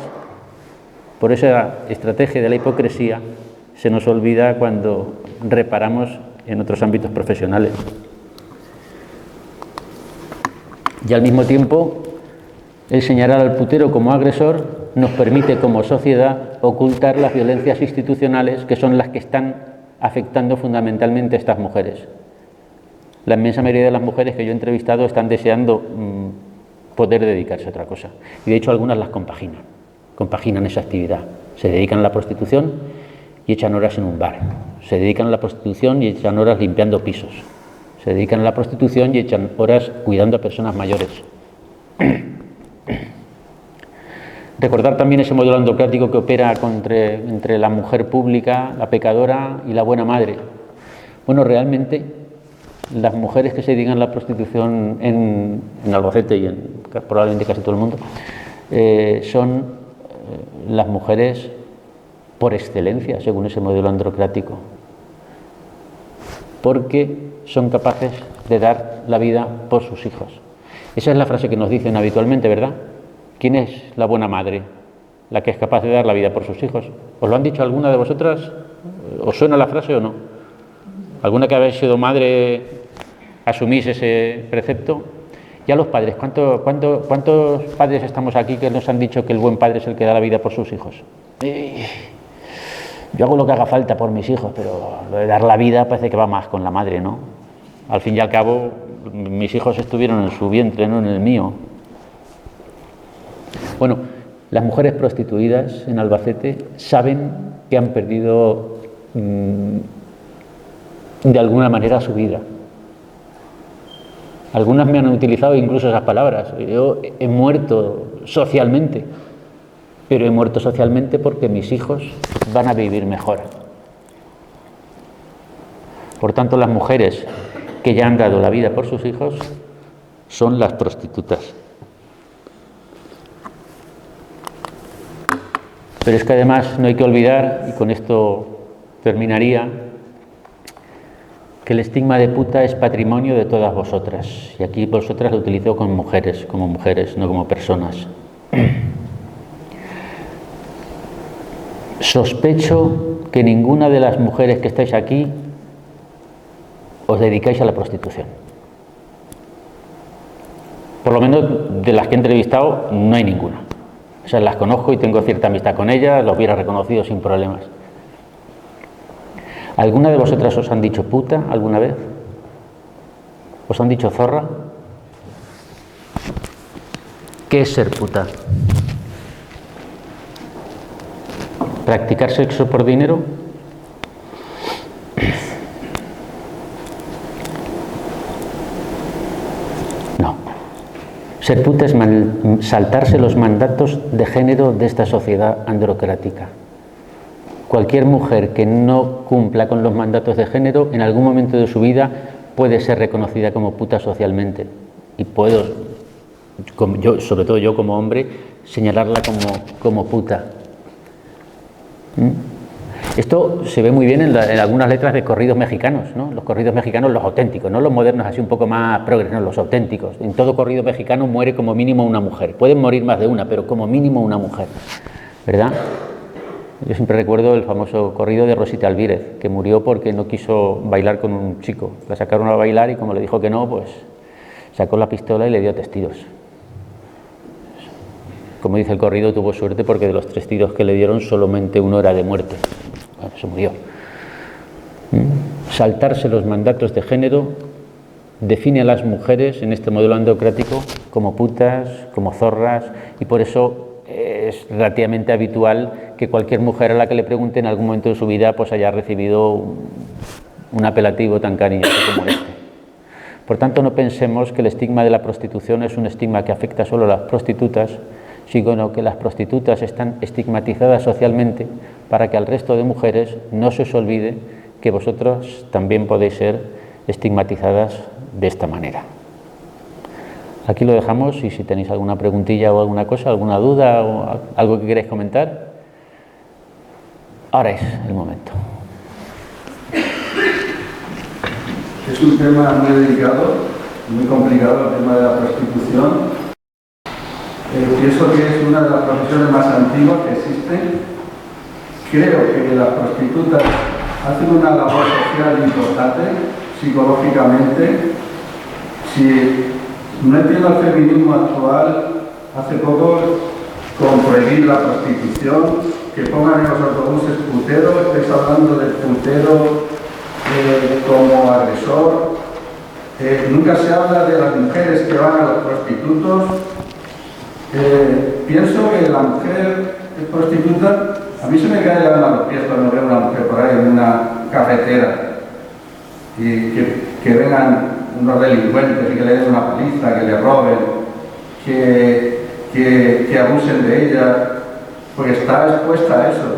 por esa estrategia de la hipocresía, se nos olvida cuando reparamos en otros ámbitos profesionales. Y al mismo tiempo, el señalar al putero como agresor nos permite como sociedad ocultar las violencias institucionales que son las que están afectando fundamentalmente a estas mujeres. La inmensa mayoría de las mujeres que yo he entrevistado están deseando poder dedicarse a otra cosa. Y de hecho algunas las compaginan esa actividad. Se dedican a la prostitución y echan horas en un bar. Se dedican a la prostitución y echan horas limpiando pisos. Se dedican a la prostitución y echan horas cuidando a personas mayores. Recordar también ese modelo androcrático que opera entre la mujer pública, la pecadora y la buena madre. Bueno, realmente las mujeres que se dedican a la prostitución en Albacete y en probablemente casi todo el mundo son las mujeres por excelencia, según ese modelo androcrático, porque son capaces de dar la vida por sus hijos. Esa es la frase que nos dicen habitualmente, ¿verdad? ¿Quién es la buena madre? La que es capaz de dar la vida por sus hijos. ¿Os lo han dicho alguna de vosotras? ¿Os suena la frase o no? ¿Alguna que habéis sido madre asumís ese precepto? Y a los padres, ¿cuántos padres estamos aquí que nos han dicho que el buen padre es el que da la vida por sus hijos? Yo hago lo que haga falta por mis hijos, pero lo de dar la vida parece que va más con la madre, ¿no? Al fin y al cabo, mis hijos estuvieron en su vientre, no en el mío. Bueno, las mujeres prostituidas en Albacete saben que han perdido de alguna manera su vida. Algunas me han utilizado incluso esas palabras. Yo he muerto socialmente, pero he muerto socialmente porque mis hijos van a vivir mejor. Por tanto, las mujeres que ya han dado la vida por sus hijos son las prostitutas. Pero es que además no hay que olvidar, y con esto terminaría, que el estigma de puta es patrimonio de todas vosotras. Y aquí vosotras lo utilizo como mujeres, no como personas. Sospecho que ninguna de las mujeres que estáis aquí os dedicáis a la prostitución. Por lo menos de las que he entrevistado no hay ninguna. O sea, las conozco y tengo cierta amistad con ellas, los hubiera reconocido sin problemas. ¿Alguna de vosotras os han dicho puta alguna vez? ¿Os han dicho zorra? ¿Qué es ser puta? ¿Practicar sexo por dinero? No. Ser puta es saltarse los mandatos de género de esta sociedad androcrática. Cualquier mujer que no cumpla con los mandatos de género en algún momento de su vida puede ser reconocida como puta socialmente. Y puedo, sobre todo yo como hombre, señalarla como puta. Esto se ve muy bien en algunas letras de corridos mexicanos, ¿no? Los corridos mexicanos, los auténticos, no los modernos así un poco más progres, no, los auténticos. En todo corrido mexicano muere como mínimo una mujer. Pueden morir más de una, pero como mínimo una mujer, ¿verdad? Yo siempre recuerdo el famoso corrido de Rosita Alvírez, que murió porque no quiso bailar con un chico. La sacaron a bailar y como le dijo que no, pues sacó la pistola y le dio 3 tiros. Como dice el corrido, tuvo suerte porque de los 3 tiros que le dieron solamente uno era de muerte. Bueno, se murió. Saltarse los mandatos de género define a las mujeres en este modelo androcrático como putas, como zorras, y por eso es relativamente habitual que cualquier mujer a la que le pregunte en algún momento de su vida pues haya recibido un apelativo tan cariñoso como este. Por tanto, no pensemos que el estigma de la prostitución es un estigma que afecta solo a las prostitutas, sino que las prostitutas están estigmatizadas socialmente para que al resto de mujeres no se os olvide que vosotros también podéis ser estigmatizadas de esta manera. Aquí lo dejamos y si tenéis alguna preguntilla o alguna cosa, alguna duda o algo que queráis comentar, ahora es el momento. Es un tema muy delicado, muy complicado el tema de la prostitución. Pienso que es una de las profesiones más antiguas que existen. Creo que las prostitutas hacen una labor social importante, psicológicamente. Si no entiendo el feminismo actual, hace poco, con prohibir la prostitución, que pongan en los autobuses puteros, estáis hablando del putero como agresor. Nunca se habla de las mujeres que van a los prostitutos. Pienso que la mujer prostituta A mí se me cae el alma a los pies cuando veo a una mujer por ahí en una carretera y que vengan unos delincuentes y que le den una paliza, que le roben, que abusen de ella, porque está expuesta a eso.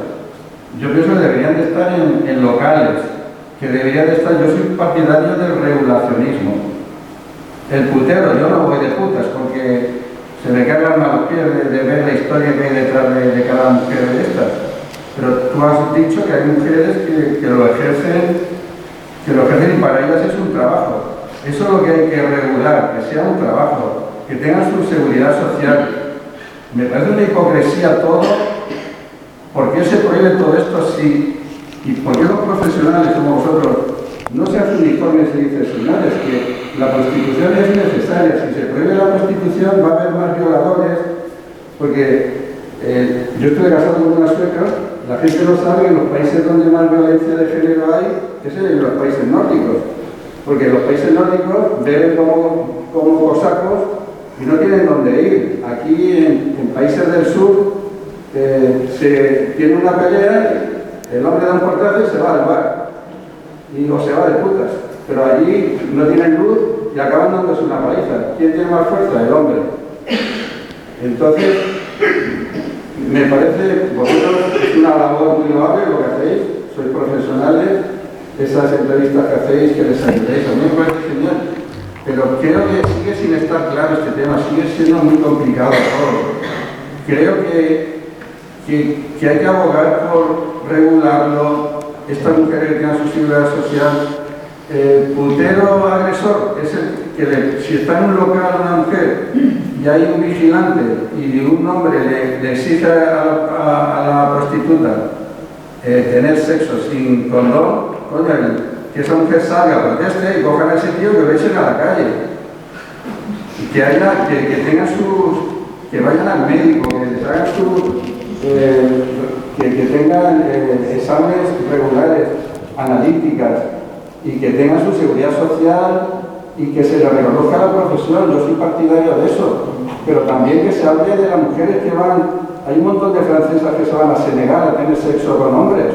Yo pienso que deberían de estar en locales, que deberían de estar, yo soy partidario del regulacionismo. El putero, yo no voy de putas porque se me cae el alma a los pies de ver la historia que hay detrás de cada mujer de estas. Pero tú has dicho que hay mujeres que lo ejercen y para ellas es un trabajo. Eso es lo que hay que regular, que sea un trabajo, que tengan su seguridad social. Me parece una hipocresía todo. ¿Por qué se prohíbe todo esto así? ¿Y por qué los profesionales como vosotros no se hacen uniformes y dicen, señores, que la prostitución es necesaria? Si se prohíbe la prostitución va a haber más violadores, porque yo estoy casado con una sueca, la gente no sabe que en los países donde más violencia de género hay es en los países nórdicos, porque en los países nórdicos beben como cosacos y no tienen dónde ir. Aquí en países del sur se tiene una pelea, el hombre da un portazo y se va al bar, o se va de putas, pero allí no tienen luz y acaban dándose una paliza. ¿Quién tiene más fuerza? El hombre. Entonces, me parece, vosotros es una labor muy loable lo que hacéis, sois profesionales, esas entrevistas que hacéis, que les ayudéis, a mí me parece genial, pero creo que sigue sin estar claro este tema, sigue siendo muy complicado todo. Creo que hay que abogar por regularlo, estas mujeres que tengan su seguridad social. Putero agresor es el que si está en un local una mujer y hay un vigilante y un hombre le exige a la prostituta tener sexo sin condón, coño, que esa mujer salga, proteste y cojan a ese tío que lo echen a la calle. Y que tengan que vayan al médico, que les hagan que tengan exámenes regulares, analíticas, y que tengan su seguridad social y que se les reconozca la profesión. Yo soy partidario de eso, pero también que se hable de las mujeres que van, hay un montón de francesas que se van a Senegal a tener sexo con hombres,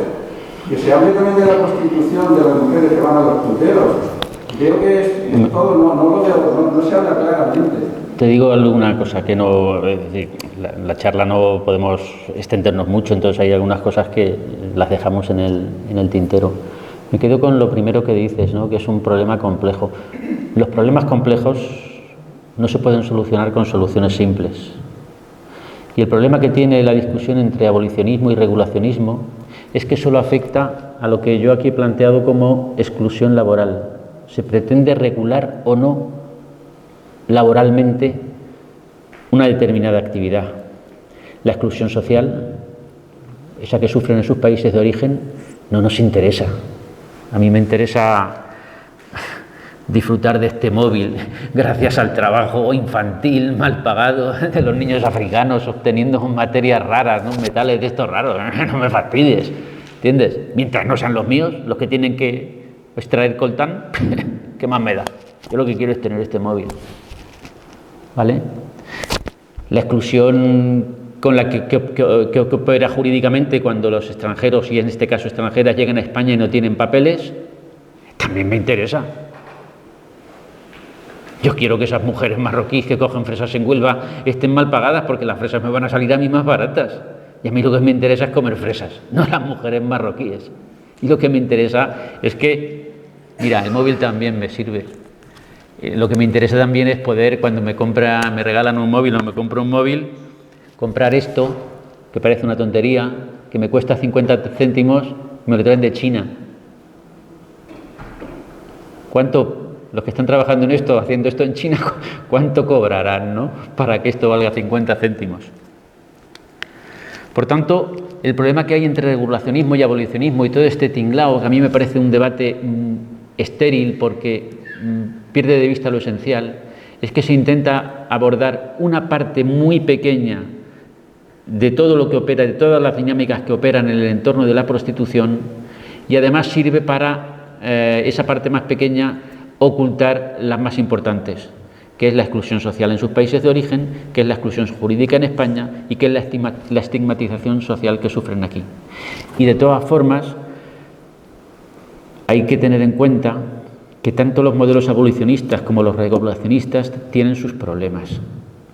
que se hable también de la prostitución de las mujeres que van a los puteros. Creo que es todo, no se habla claramente. Te digo alguna cosa que no, es decir, la charla no podemos extendernos mucho, entonces hay algunas cosas que las dejamos en el tintero. Me quedo con lo primero que dices, ¿no? Que es un problema complejo. Los problemas complejos no se pueden solucionar con soluciones simples. Y el problema que tiene la discusión entre abolicionismo y regulacionismo es que solo afecta a lo que yo aquí he planteado como exclusión laboral. Se pretende regular o no laboralmente una determinada actividad. La exclusión social, esa que sufren en sus países de origen, no nos interesa. A mí me interesa disfrutar de este móvil gracias al trabajo infantil mal pagado de los niños africanos obteniendo materias raras, ¿no? Metales de estos raros. No me fastidies, ¿entiendes? Mientras no sean los míos los que tienen que extraer coltán, ¿qué más me da? Yo lo que quiero es tener este móvil, ¿vale? La exclusión con la que opera jurídicamente cuando los extranjeros, y en este caso extranjeras, llegan a España y no tienen papeles, también me interesa. Yo quiero que esas mujeres marroquíes que cogen fresas en Huelva estén mal pagadas porque las fresas me van a salir a mí más baratas. Y a mí lo que me interesa es comer fresas, no las mujeres marroquíes. Y lo que me interesa es que, mira, el móvil también me sirve. Lo que me interesa también es poder, cuando me regalan un móvil o me compro un móvil, comprar esto, que parece una tontería, que me cuesta 50 céntimos, me lo traen de China. Los que están trabajando en esto, haciendo esto en China, cuánto cobrarán, ¿no? Para que esto valga 50 céntimos. Por tanto, el problema que hay entre regulacionismo y abolicionismo y todo este tinglao, que a mí me parece un debate estéril porque pierde de vista lo esencial, es que se intenta abordar una parte muy pequeña de todo lo que opera, de todas las dinámicas que operan en el entorno de la prostitución, y además sirve para esa parte más pequeña ocultar las más importantes. qué es la exclusión social en sus países de origen, qué es la exclusión jurídica en España y qué es la estigmatización social que sufren aquí. Y de todas formas, hay que tener en cuenta que tanto los modelos abolicionistas como los regulacionistas tienen sus problemas.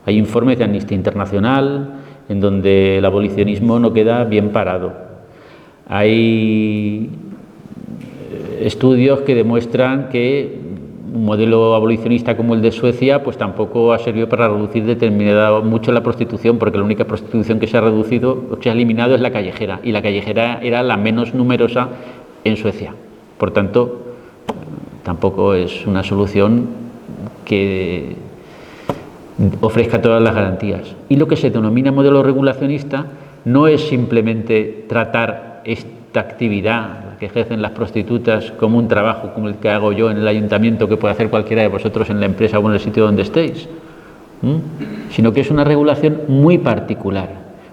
Hay informes de Amnistía Internacional en donde el abolicionismo no queda bien parado. Hay estudios que demuestran que un modelo abolicionista como el de Suecia pues tampoco ha servido para reducir mucho la prostitución, porque la única prostitución que se ha reducido o que se ha eliminado es la callejera, y la callejera era la menos numerosa en Suecia. Por tanto, tampoco es una solución que ofrezca todas las garantías. Y lo que se denomina modelo regulacionista no es simplemente tratar esta actividad que ejercen las prostitutas como un trabajo como el que hago yo en el ayuntamiento, que puede hacer cualquiera de vosotros en la empresa o en el sitio donde estéis, sino que es una regulación muy particular,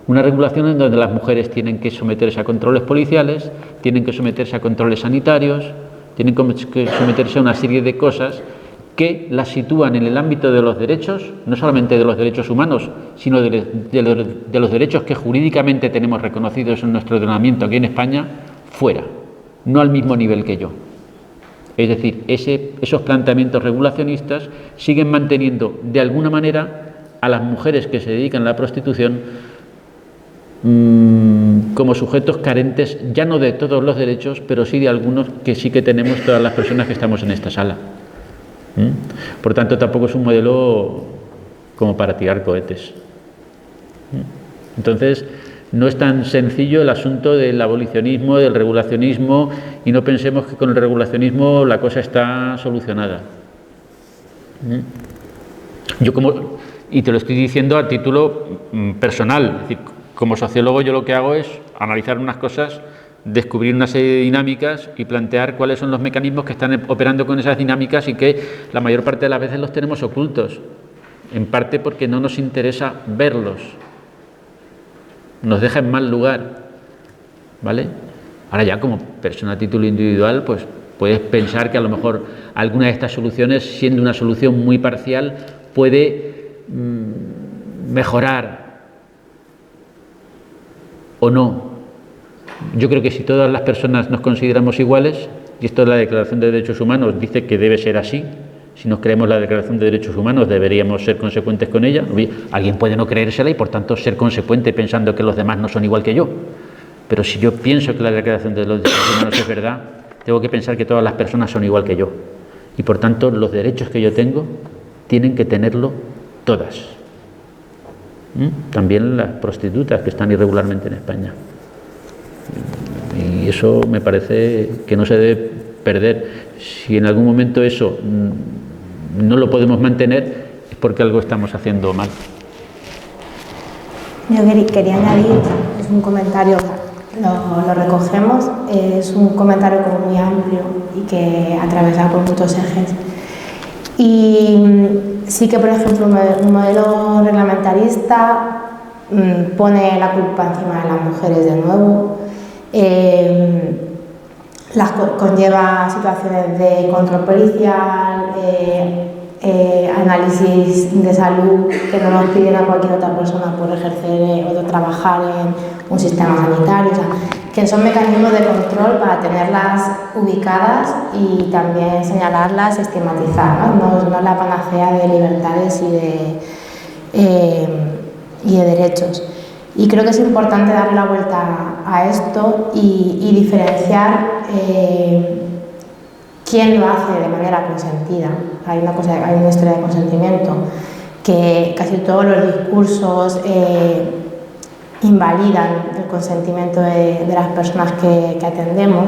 una regulación en donde las mujeres tienen que someterse a controles policiales, tienen que someterse a controles sanitarios, tienen que someterse a una serie de cosas que las sitúan en el ámbito de los derechos, no solamente de los derechos humanos, sino de los derechos que jurídicamente tenemos reconocidos en nuestro ordenamiento aquí en España, fuera, no al mismo nivel que yo. Es decir, esos planteamientos regulacionistas siguen manteniendo de alguna manera a las mujeres que se dedican a la prostitución como sujetos carentes, ya no de todos los derechos, pero sí de algunos que sí que tenemos todas las personas que estamos en esta sala. Por tanto, tampoco es un modelo como para tirar cohetes. Entonces, no es tan sencillo el asunto del abolicionismo, del regulacionismo, y no pensemos que con el regulacionismo la cosa está solucionada. Y te lo estoy diciendo a título personal, es decir, como sociólogo yo lo que hago es analizar unas cosas, descubrir una serie de dinámicas y plantear cuáles son los mecanismos que están operando con esas dinámicas, y que la mayor parte de las veces los tenemos ocultos, en parte porque no nos interesa verlos, nos deja en mal lugar, ¿vale? Ahora ya como persona a título individual pues puedes pensar que a lo mejor alguna de estas soluciones, siendo una solución muy parcial, puede mejorar o no. Yo creo que si todas las personas nos consideramos iguales, y esto es la Declaración de Derechos Humanos, dice que debe ser así, si nos creemos la Declaración de Derechos Humanos deberíamos ser consecuentes con ella. Alguien puede no creérsela y por tanto ser consecuente pensando que los demás no son igual que yo, pero si yo pienso que la Declaración de los Derechos Humanos es verdad, tengo que pensar que todas las personas son igual que yo, y por tanto los derechos que yo tengo tienen que tenerlo todas, también las prostitutas que están irregularmente en España. Y eso me parece que no se debe perder. Si en algún momento eso no lo podemos mantener, es porque algo estamos haciendo mal. Yo quería añadir, es un comentario, lo recogemos, es un comentario como muy amplio y que atraviesa por muchos ejes. Y sí que, por ejemplo, un modelo reglamentarista pone la culpa encima de las mujeres de nuevo, conlleva situaciones de control policial, análisis de salud que no nos piden a cualquier otra persona por ejercer o trabajar en un sistema sanitario, o sea, que son mecanismos de control para tenerlas ubicadas y también señalarlas, estigmatizar, ¿no? No es la panacea de libertades y de derechos. Y creo que es importante darle la vuelta a esto y diferenciar quién lo hace de manera consentida. Hay una historia de consentimiento que casi todos los discursos invalidan el consentimiento de las personas que atendemos,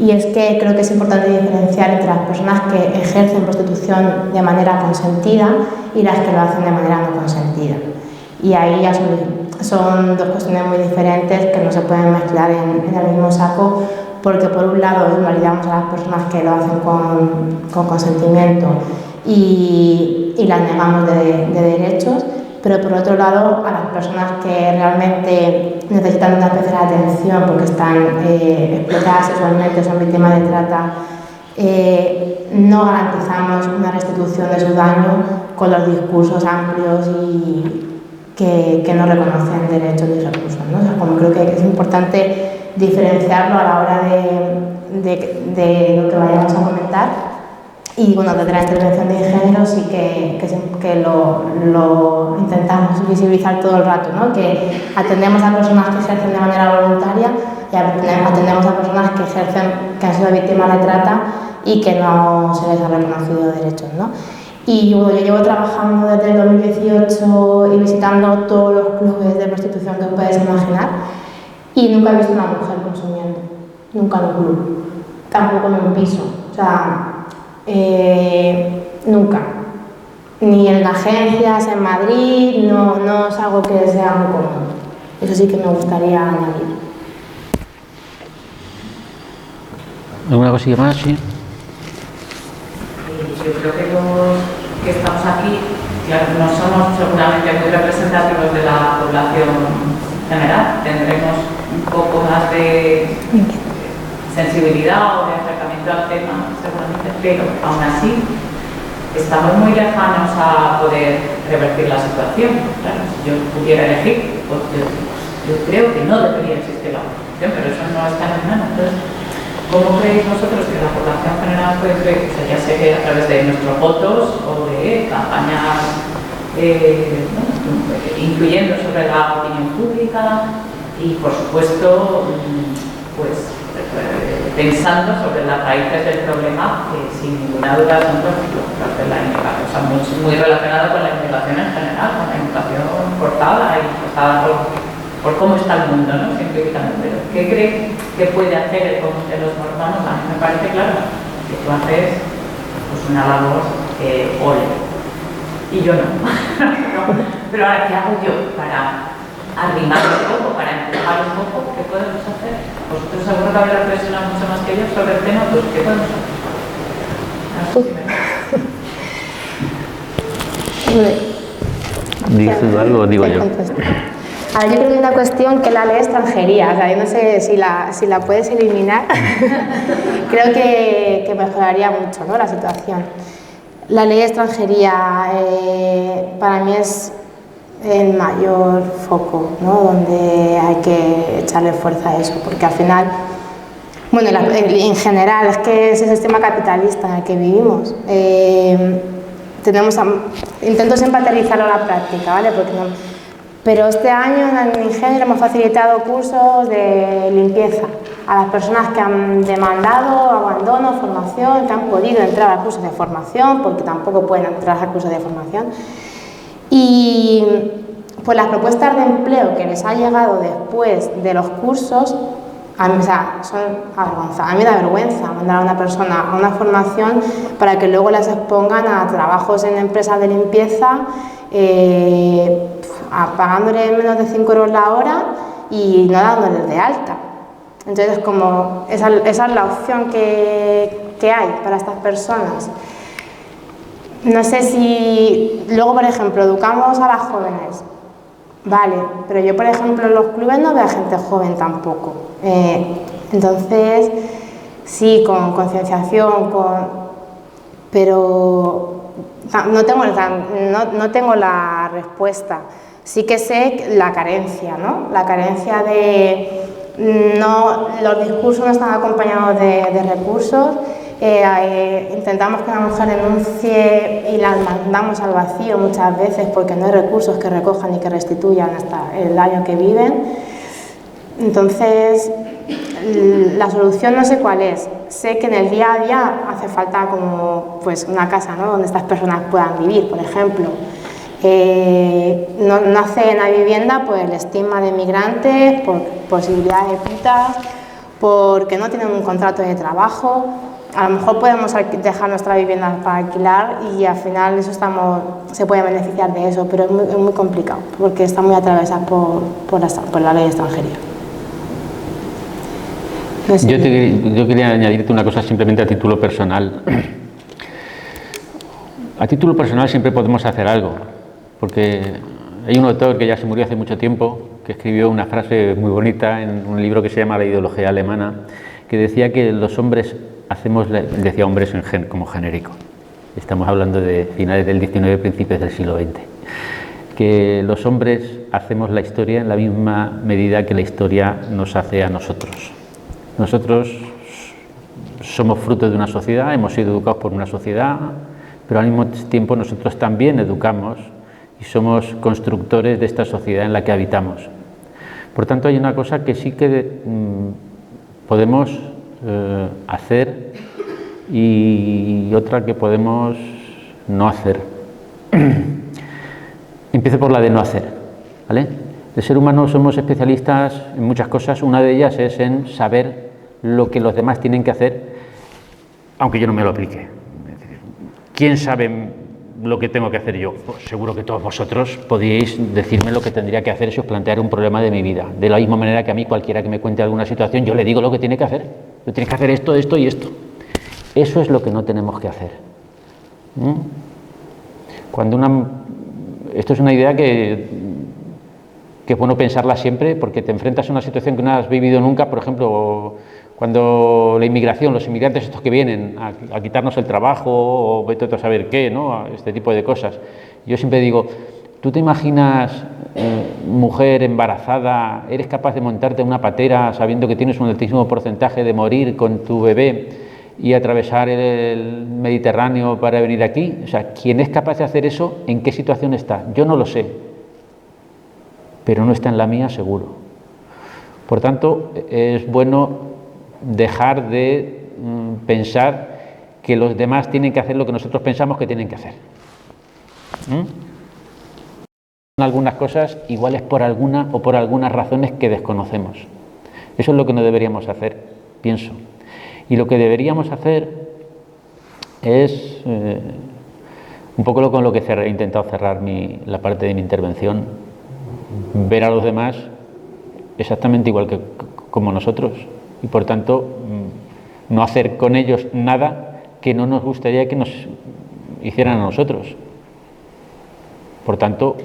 y es que creo que es importante diferenciar entre las personas que ejercen prostitución de manera consentida y las que lo hacen de manera no consentida. Y ahí ya son dos cuestiones muy diferentes que no se pueden mezclar en el mismo saco, porque por un lado invalidamos a las personas que lo hacen con consentimiento y las negamos de derechos, pero por otro lado a las personas que realmente necesitan una especial atención porque están explotadas sexualmente, son víctimas de trata, no garantizamos una restitución de su daño con los discursos amplios y que no reconocen derechos ni recursos, ¿no? O sea, como creo que es importante diferenciarlo a la hora de lo que vayamos a comentar. Y bueno, desde la intervención de género sí que lo intentamos visibilizar todo el rato, ¿no? Que atendemos a personas que ejercen de manera voluntaria y atendemos a personas que han sido víctimas de trata y que no se les ha reconocido derechos, ¿no? Y bueno, yo llevo trabajando desde el 2018 y visitando todos los clubes de prostitución que puedes imaginar y nunca he visto una mujer consumiendo, nunca en un club, tampoco en un piso, o sea, nunca. Ni en agencias en Madrid, no es algo que sea muy común. Eso sí que me gustaría añadir. ¿Alguna cosilla más? Sí. Yo creo que los que estamos aquí, claro, no somos seguramente muy representativos de la población general. Tendremos un poco más de sensibilidad o de acercamiento al tema, seguramente, pero aún así estamos muy lejanos a poder revertir la situación. Claro, si yo pudiera elegir, pues yo creo que no debería existir la prostitución, pero eso no está en mis manos. Entonces, ¿cómo creéis vosotros que la población general puede creer? O sea, ya sé que a través de nuestros votos o de campañas influyendo sobre la opinión pública y, por supuesto, pues pensando sobre las raíces del problema, que sin ninguna duda son los de la inmigración, o sea, muy relacionado con la inmigración en general, con la inmigración forzada y forzada por cómo está el mundo, ¿no? Científicamente. ¿Qué cree que puede hacer el común de los mormones? A mí me parece claro que tú haces pues, una labor ole. Y yo no. Pero ahora, ¿qué hago yo para arrimar un poco, para empujar un poco? ¿Qué podemos hacer? Vosotros seguro que habéis reflexionado mucho más que yo sobre el tema, pues ¿qué podemos hacer? ¿Dices algo o digo yo? A ver, yo creo que hay una cuestión que es la ley de extranjería, o sea, yo no sé si la puedes eliminar, creo que mejoraría mucho, ¿no?, la situación. La ley de extranjería para mí es el mayor foco, ¿no?, donde hay que echarle fuerza a eso, porque al final, bueno, en general es que es el sistema capitalista en el que vivimos. Intento siempre aterrizarlo a la práctica, ¿vale? Pero este año en Ingenio hemos facilitado cursos de limpieza a las personas que han demandado abandono, formación, que han podido entrar a cursos de formación, porque tampoco pueden entrar a cursos de formación. Y pues las propuestas de empleo que les ha llegado después de los cursos, a mí, o sea, son avergonzadas. A mí me da vergüenza mandar a una persona a una formación para que luego las expongan a trabajos en empresas de limpieza, pagándole menos de 5 euros la hora y no dándoles de alta. Entonces, como esa es la opción que hay para estas personas. No sé si luego, por ejemplo, educamos a las jóvenes, vale, pero yo, por ejemplo, en los clubes no veo a gente joven tampoco. Entonces, sí, con concienciación, pero no tengo la respuesta. Sí que sé la carencia, ¿no? La carencia de los discursos no están acompañados de recursos. Intentamos que una mujer denuncie y la mandamos al vacío muchas veces porque no hay recursos que recojan y que restituyan hasta el año que viven. Entonces, la solución no sé cuál es. Sé que en el día a día hace falta como pues una casa, ¿no?, donde estas personas puedan vivir, por ejemplo. No acceden a vivienda por el estigma de migrantes, por posibilidades de putas, porque no tienen un contrato de trabajo. A lo mejor podemos dejar nuestra vivienda para alquilar y al final se puede beneficiar de eso, pero es muy complicado porque está muy atravesada por la ley de extranjería. No sé. Yo quería añadirte una cosa simplemente a título personal. A título personal siempre podemos hacer algo, porque hay un autor que ya se murió hace mucho tiempo, que escribió una frase muy bonita en un libro que se llama La ideología alemana, que decía que los hombres decía hombres como genérico, estamos hablando de finales del XIX, principios del siglo XX, que los hombres hacemos la historia en la misma medida que la historia nos hace a nosotros. Nosotros somos fruto de una sociedad, hemos sido educados por una sociedad, pero al mismo tiempo nosotros también educamos y somos constructores de esta sociedad en la que habitamos. Por tanto, hay una cosa que sí que podemos hacer y otra que podemos no hacer. Empiezo por la de no hacer, ¿vale? El ser humano somos especialistas en muchas cosas, una de ellas es en saber lo que los demás tienen que hacer, aunque yo no me lo aplique. ¿Quién sabe lo que tengo que hacer yo? Pues seguro que todos vosotros podíais decirme lo que tendría que hacer si os planteara un problema de mi vida. De la misma manera que a mí cualquiera que me cuente alguna situación, yo le digo lo que tiene que hacer. Tú tienes que hacer esto, esto y esto. Eso es lo que no tenemos que hacer. Esto es una idea que es bueno pensarla siempre, porque te enfrentas a una situación que no has vivido nunca. Por ejemplo, cuando la inmigración, los inmigrantes estos que vienen a quitarnos el trabajo o vete a saber qué, ¿no? Este tipo de cosas. Yo siempre digo, ¿tú te imaginas, mujer embarazada, eres capaz de montarte en una patera sabiendo que tienes un altísimo porcentaje de morir con tu bebé y atravesar el Mediterráneo para venir aquí? O sea, ¿quién es capaz de hacer eso? ¿En qué situación está? Yo no lo sé, pero no está en la mía seguro. Por tanto, es bueno dejar de pensar que los demás tienen que hacer lo que nosotros pensamos que tienen que hacer. Algunas cosas iguales por alguna o por algunas razones que desconocemos. Eso es lo que no deberíamos hacer, pienso. Y lo que deberíamos hacer es un poco con lo que he intentado cerrar la parte de mi intervención, ver a los demás exactamente igual que como nosotros y por tanto no hacer con ellos nada que no nos gustaría que nos hicieran a nosotros. Por tanto,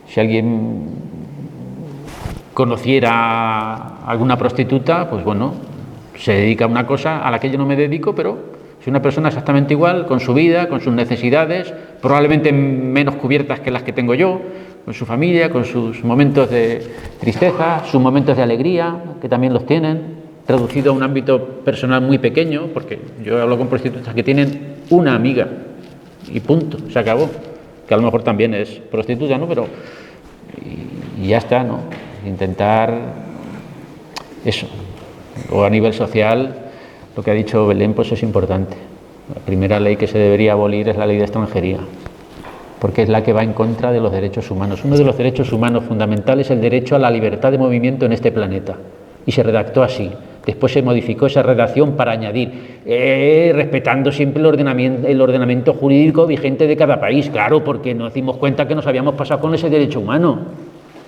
si alguien conociera a alguna prostituta, pues bueno, se dedica a una cosa a la que yo no me dedico, pero es una persona exactamente igual, con su vida, con sus necesidades, probablemente menos cubiertas que las que tengo yo, con su familia, con sus momentos de tristeza, sus momentos de alegría, que también los tienen, reducido a un ámbito personal muy pequeño, porque yo hablo con prostitutas que tienen una amiga y punto, se acabó, que a lo mejor también es prostituta, ¿no? Pero y ya está, ¿no? Intentar eso. O a nivel social, lo que ha dicho Belén, pues es importante. La primera ley que se debería abolir es la ley de extranjería, porque es la que va en contra de los derechos humanos. Uno de los derechos humanos fundamentales es el derecho a la libertad de movimiento en este planeta, y se redactó así. Después se modificó esa redacción para añadir, respetando siempre el ordenamiento jurídico vigente de cada país, claro, porque nos dimos cuenta que nos habíamos pasado con ese derecho humano.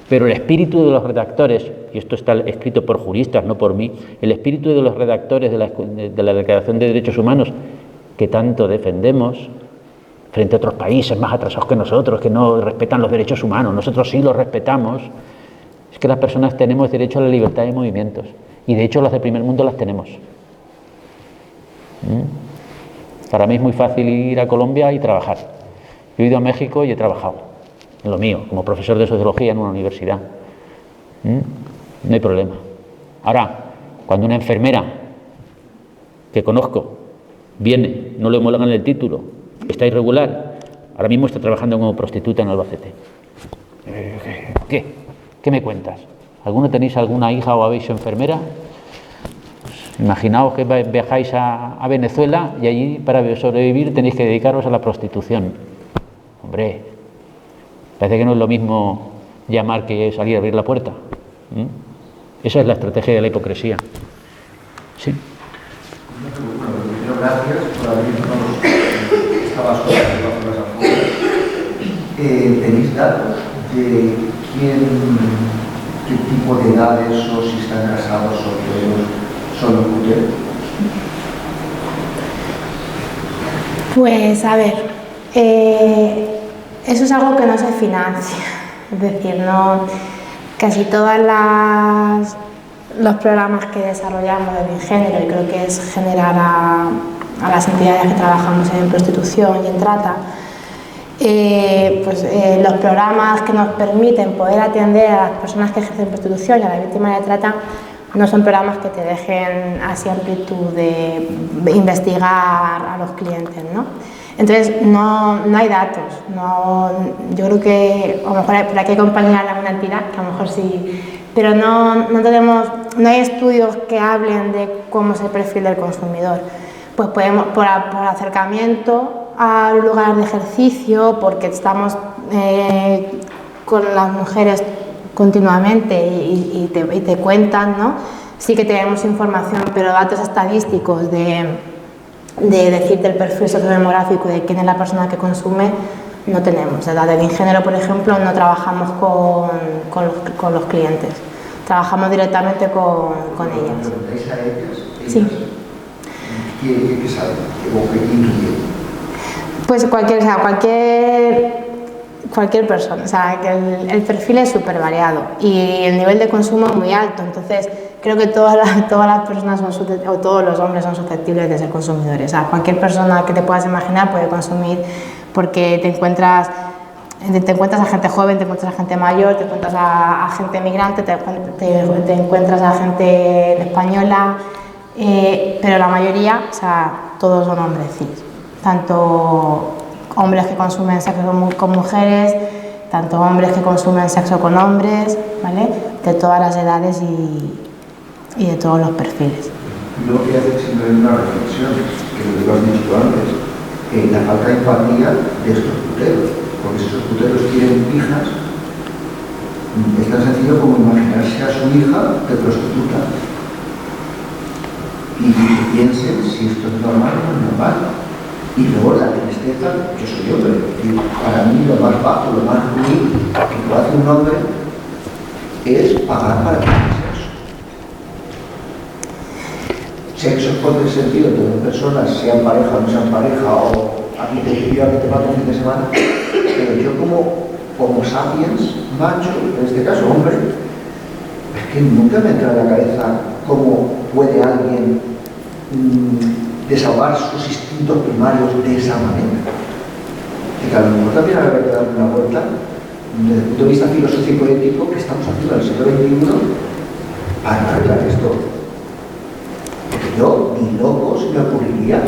Pero el espíritu de los redactores, y esto está escrito por juristas, no por mí, el espíritu de los redactores de la Declaración de Derechos Humanos, que tanto defendemos, frente a otros países más atrasados que nosotros, que no respetan los derechos humanos, nosotros sí los respetamos, es que las personas tenemos derecho a la libertad de movimientos, y de hecho los del primer mundo las tenemos. Para mí es muy fácil ir a Colombia y trabajar. Yo he ido a México y he trabajado en lo mío, como profesor de sociología en una universidad. No hay problema. Ahora, cuando una enfermera que conozco viene, no le homologan el título, está irregular, ahora mismo está trabajando como prostituta en Albacete. ¿Qué me cuentas? ¿Alguno tenéis alguna hija o habéis sido enfermera? Pues imaginaos que viajáis a Venezuela y allí para sobrevivir tenéis que dedicaros a la prostitución. Hombre, parece que no es lo mismo llamar que salir a abrir la puerta. Esa es la estrategia de la hipocresía. Sí. Bueno, gracias por abrirnos estas cosas afuera. ¿Tenéis datos de qué tipo de edades o si están casados o son mujeres? Pues a ver, eso es algo que no se financia, es decir, no, casi todos los programas que desarrollamos de mi género, y creo que es generar a las entidades que trabajamos en prostitución y en trata, los programas que nos permiten poder atender a las personas que ejercen prostitución y a las víctimas de trata no son programas que te dejen así amplitud de investigar a los clientes, ¿no? Entonces no hay datos, yo creo que a lo mejor hay que acompañar a alguna entidad, que a lo mejor sí, pero no hay estudios que hablen de cómo es el perfil del consumidor. Pues podemos, por acercamiento a un lugar de ejercicio, porque estamos con las mujeres continuamente y te cuentan, ¿no? Sí que tenemos información, pero datos estadísticos de decirte el perfil sociodemográfico de quién es la persona que consume, no tenemos. De edad del género, por ejemplo, no trabajamos con los clientes, trabajamos directamente con ellas. ¿Preguntáis a ellas? Sí. ¿Qué saben? ¿Qué intuyen? Pues cualquier persona, o sea, que el perfil es súper variado y el nivel de consumo es muy alto, entonces creo que todas las personas o todos los hombres son susceptibles de ser consumidores. O sea, cualquier persona que te puedas imaginar puede consumir, porque te encuentras a gente joven, te encuentras a gente mayor, te encuentras a gente migrante, te encuentras a gente española, pero la mayoría, o sea, todos son hombres cis, tanto hombres que consumen sexo con mujeres, tanto hombres que consumen sexo con hombres, ¿vale? De todas las edades y de todos los perfiles. Yo quería hacer simplemente una reflexión, que lo que has dicho antes, la falta de empatía de estos puteros, porque si esos puteros tienen hijas, es tan sencillo como imaginarse a su hija de prostituta y que piensen si esto es normal o no es normal. Y luego la tristeza, yo soy hombre, y para mí lo más bajo, lo más ruin que puede hacer un hombre es pagar para tener sexo. Sexo por el sentido de dos personas, sean pareja o no sean pareja, o aquí te pido, aquí te mato un fin de semana, pero yo como sapiens, macho, en este caso hombre, es que nunca me entra en la cabeza cómo puede alguien desahogar sus instintos primarios de esa manera. Y que a lo mejor también habrá que dar una vuelta desde el punto de vista filosófico y ético que estamos haciendo en el siglo XXI para arreglar esto. Porque yo ni loco se me ocurriría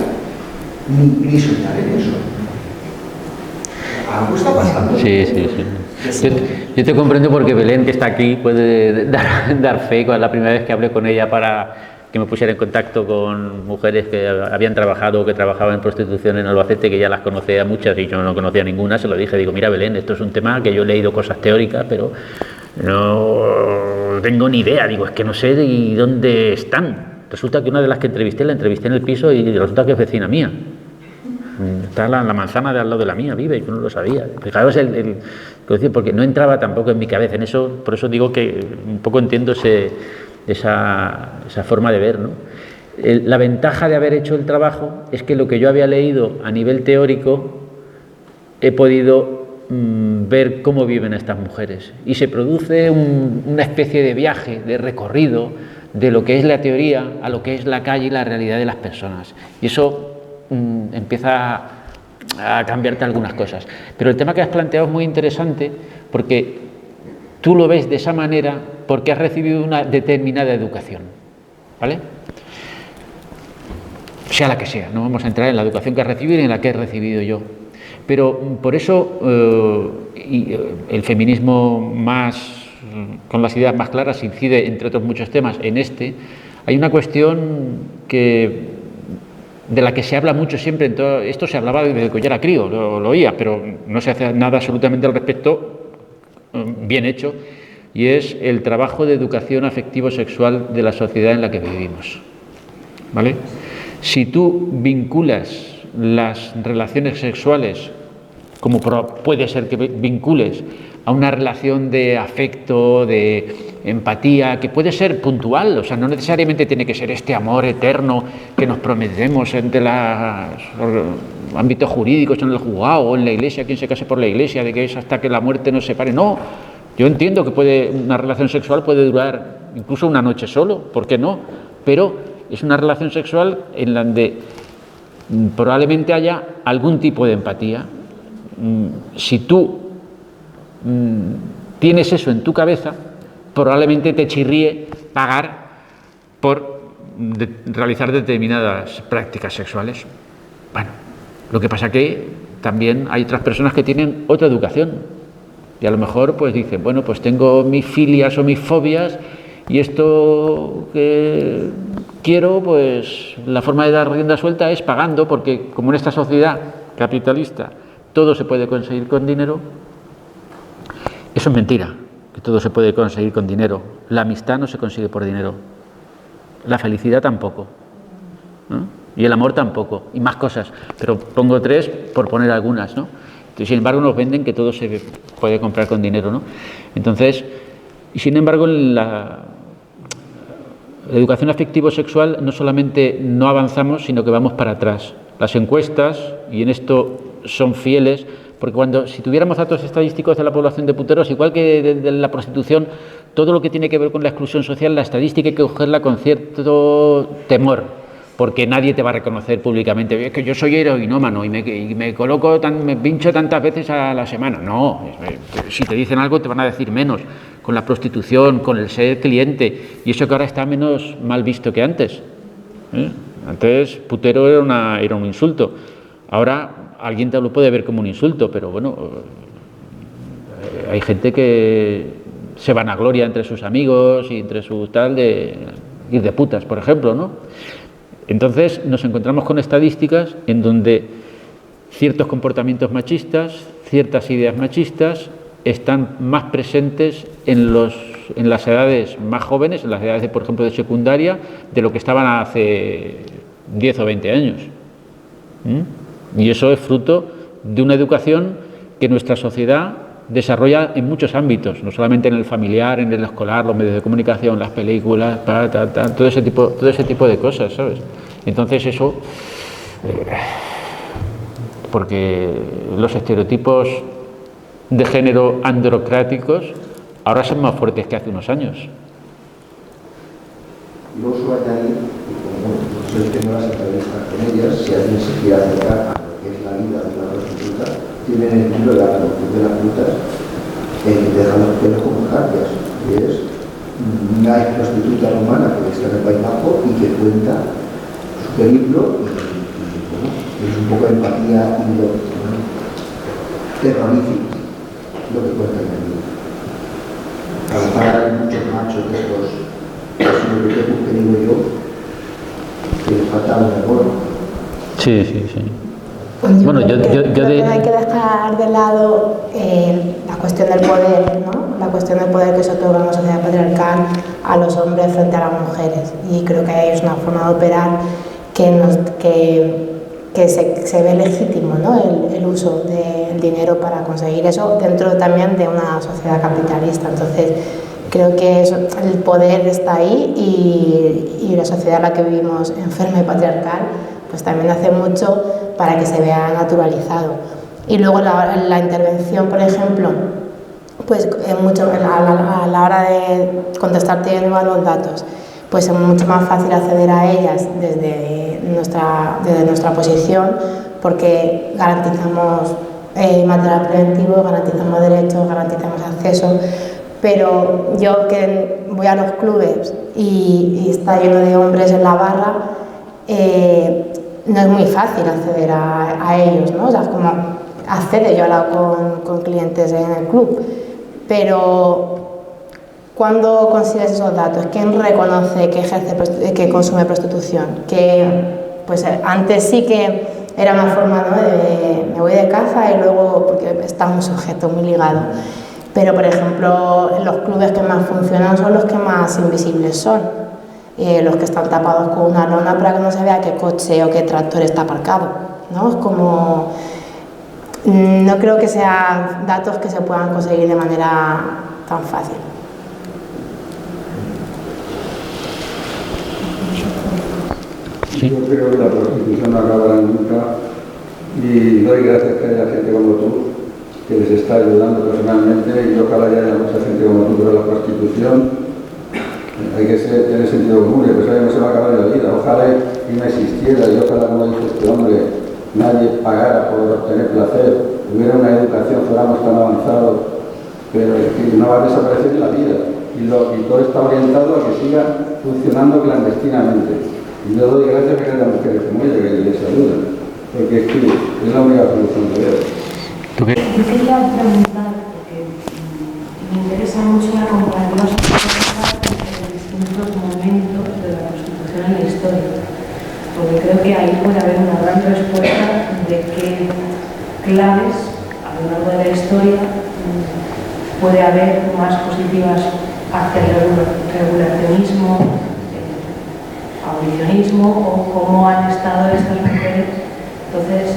ni soñar en eso. Algo está pasando. Sí. Yo te comprendo, porque Belén, que está aquí, puede dar fe. La primera vez que hablé con ella para que me pusiera en contacto con mujeres que habían trabajado o que trabajaban en prostitución en Albacete, que ya las conocía muchas y yo no conocía ninguna, se lo dije, digo, mira Belén, esto es un tema que yo he leído cosas teóricas, pero no tengo ni idea, digo, es que no sé de dónde están. Resulta que una de las que la entrevisté en el piso y resulta que es vecina mía. Está la manzana de al lado de la mía, vive, y yo no lo sabía. Fijaos porque no entraba tampoco en mi cabeza en eso, por eso digo que un poco entiendo esa forma de ver, ¿no? La ventaja de haber hecho el trabajo es que lo que yo había leído a nivel teórico he podido ver cómo viven estas mujeres, y se produce una especie de viaje, de recorrido de lo que es la teoría a lo que es la calle y la realidad de las personas, y eso empieza a cambiarte algunas cosas. Pero el tema que has planteado es muy interesante, porque tú lo ves de esa manera porque has recibido una determinada educación, ¿vale? Sea la que sea, no vamos a entrar en la educación que has recibido y en la que he recibido yo. Pero por eso el feminismo con las ideas más claras incide, entre otros muchos temas, en este. Hay una cuestión de la que se habla mucho siempre, esto se hablaba desde que yo era crío, lo oía, pero no se hace nada absolutamente al respecto bien hecho, y es el trabajo de educación afectivo-sexual de la sociedad en la que vivimos, ¿vale? Si tú vinculas las relaciones sexuales, como puede ser que vincules a una relación de afecto, de empatía, que puede ser puntual, o sea, no necesariamente tiene que ser este amor eterno que nos prometemos entre los ámbitos jurídicos, en el juzgado o en la iglesia, quien se case por la iglesia, de que es hasta que la muerte nos separe. No, yo entiendo que una relación sexual puede durar incluso una noche solo, ¿por qué no? Pero es una relación sexual en la que probablemente haya algún tipo de empatía. Si tú tienes eso en tu cabeza, probablemente te chirríe pagar por realizar determinadas prácticas sexuales. Bueno, lo que pasa que también hay otras personas que tienen otra educación y a lo mejor pues dicen, bueno, pues tengo mis filias o mis fobias y esto que quiero, pues la forma de dar rienda suelta es pagando, porque como en esta sociedad capitalista todo se puede conseguir con dinero. Eso es mentira, que todo se puede conseguir con dinero. La amistad no se consigue por dinero, la felicidad tampoco, ¿no? Y el amor tampoco, y más cosas, pero pongo 3 por poner algunas, ¿no? Sin embargo nos venden que todo se puede comprar con dinero, ¿no? Entonces, y sin embargo la educación afectivo-sexual no solamente no avanzamos, sino que vamos para atrás. Las encuestas, y en esto son fieles, porque si tuviéramos datos estadísticos de la población de puteros, igual que de la prostitución, todo lo que tiene que ver con la exclusión social, la estadística hay que cogerla con cierto temor, porque nadie te va a reconocer públicamente. Es que yo soy heroinómano y me pincho tantas veces a la semana. No, si te dicen algo te van a decir menos. Con la prostitución, con el ser cliente, y eso que ahora está menos mal visto que antes. Antes putero era un insulto. Ahora alguien te lo puede ver como un insulto, pero bueno, hay gente que se vanagloria entre sus amigos y entre sus tal de ir de putas, por ejemplo, ¿no? Entonces nos encontramos con estadísticas en donde ciertos comportamientos machistas, ciertas ideas machistas están más presentes en las edades más jóvenes, en las edades, por ejemplo, de secundaria, de lo que estaban hace 10 o 20 años. Y eso es fruto de una educación que nuestra sociedad desarrolla en muchos ámbitos, no solamente en el familiar, en el escolar, los medios de comunicación, las películas, todo ese tipo de cosas, ¿sabes? Entonces eso, porque los estereotipos de género androcráticos ahora son más fuertes que hace unos años. Yo suelo añadir, y como yo tengo las entrevistas con ellas, si alguien se quiere acercar a lo que es la vida de una prostituta, tienen el libro de la traducción de las frutas, dejan los pelos como jardias, y es una prostituta romana que está en el País Bajo y que cuenta su periplo y bueno, es un poco de empatía y lo terrorífico lo que cuenta en el libro. A lo mejor hay muchos machos de estos que digo yo que les falta un amor. Sí. Pues bueno, yo hay que dejar de lado la cuestión del poder, ¿no? La cuestión del poder que se otorga en una sociedad patriarcal a los hombres frente a las mujeres. Y creo que hay una forma de operar que se ve legítimo, ¿no? El uso del dinero para conseguir eso dentro también de una sociedad capitalista. Entonces, creo que el poder está ahí y la sociedad en la que vivimos enferma y patriarcal pues también hace mucho para que se vea naturalizado. Y luego la intervención, por ejemplo, pues a la hora de contestarte a los datos, pues es mucho más fácil acceder a ellas desde nuestra posición, porque garantizamos material preventivo, garantizamos derechos, garantizamos acceso. Pero yo que voy a los clubes y está lleno de hombres en la barra, no es muy fácil acceder a ellos, ¿no? O sea, es como accede, yo he hablado con clientes en el club, pero ¿cuándo consigues esos datos? ¿Quién reconoce que consume prostitución? Que pues antes sí que era una forma, ¿no? De me voy de caza y luego, porque está un sujeto muy ligado. Pero, por ejemplo, los clubes que más funcionan son los que más invisibles son, los que están tapados con una lona para que no se vea qué coche o qué tractor está aparcado, ¿no? Es como... No creo que sean datos que se puedan conseguir de manera tan fácil. Sí. Yo creo que la prostitución no acabará nunca y doy gracias que haya gente como tú que les está ayudando personalmente y ojalá haya mucha gente como tú, pero la prostitución hay que tener sentido común, y pensar que no se va a acabar la vida. Ojalá y no existiera, y ojalá, como dice este hombre, nadie pagara por obtener placer, hubiera una educación, fuéramos tan avanzados, pero es que no va a desaparecer la vida. Y todo está orientado a que siga funcionando clandestinamente. Y yo doy gracias a que haya mujeres como ella que les ayuda, porque es que es la única solución que veo. Yo quería preguntar, porque me interesa mucho la comparativa entre distintos momentos de la Constitución en la historia, porque creo que ahí puede haber una gran respuesta de qué claves a lo largo de la historia puede haber más positivas hacia el regulacionismo, abolicionismo, o cómo han estado estas mujeres. Entonces,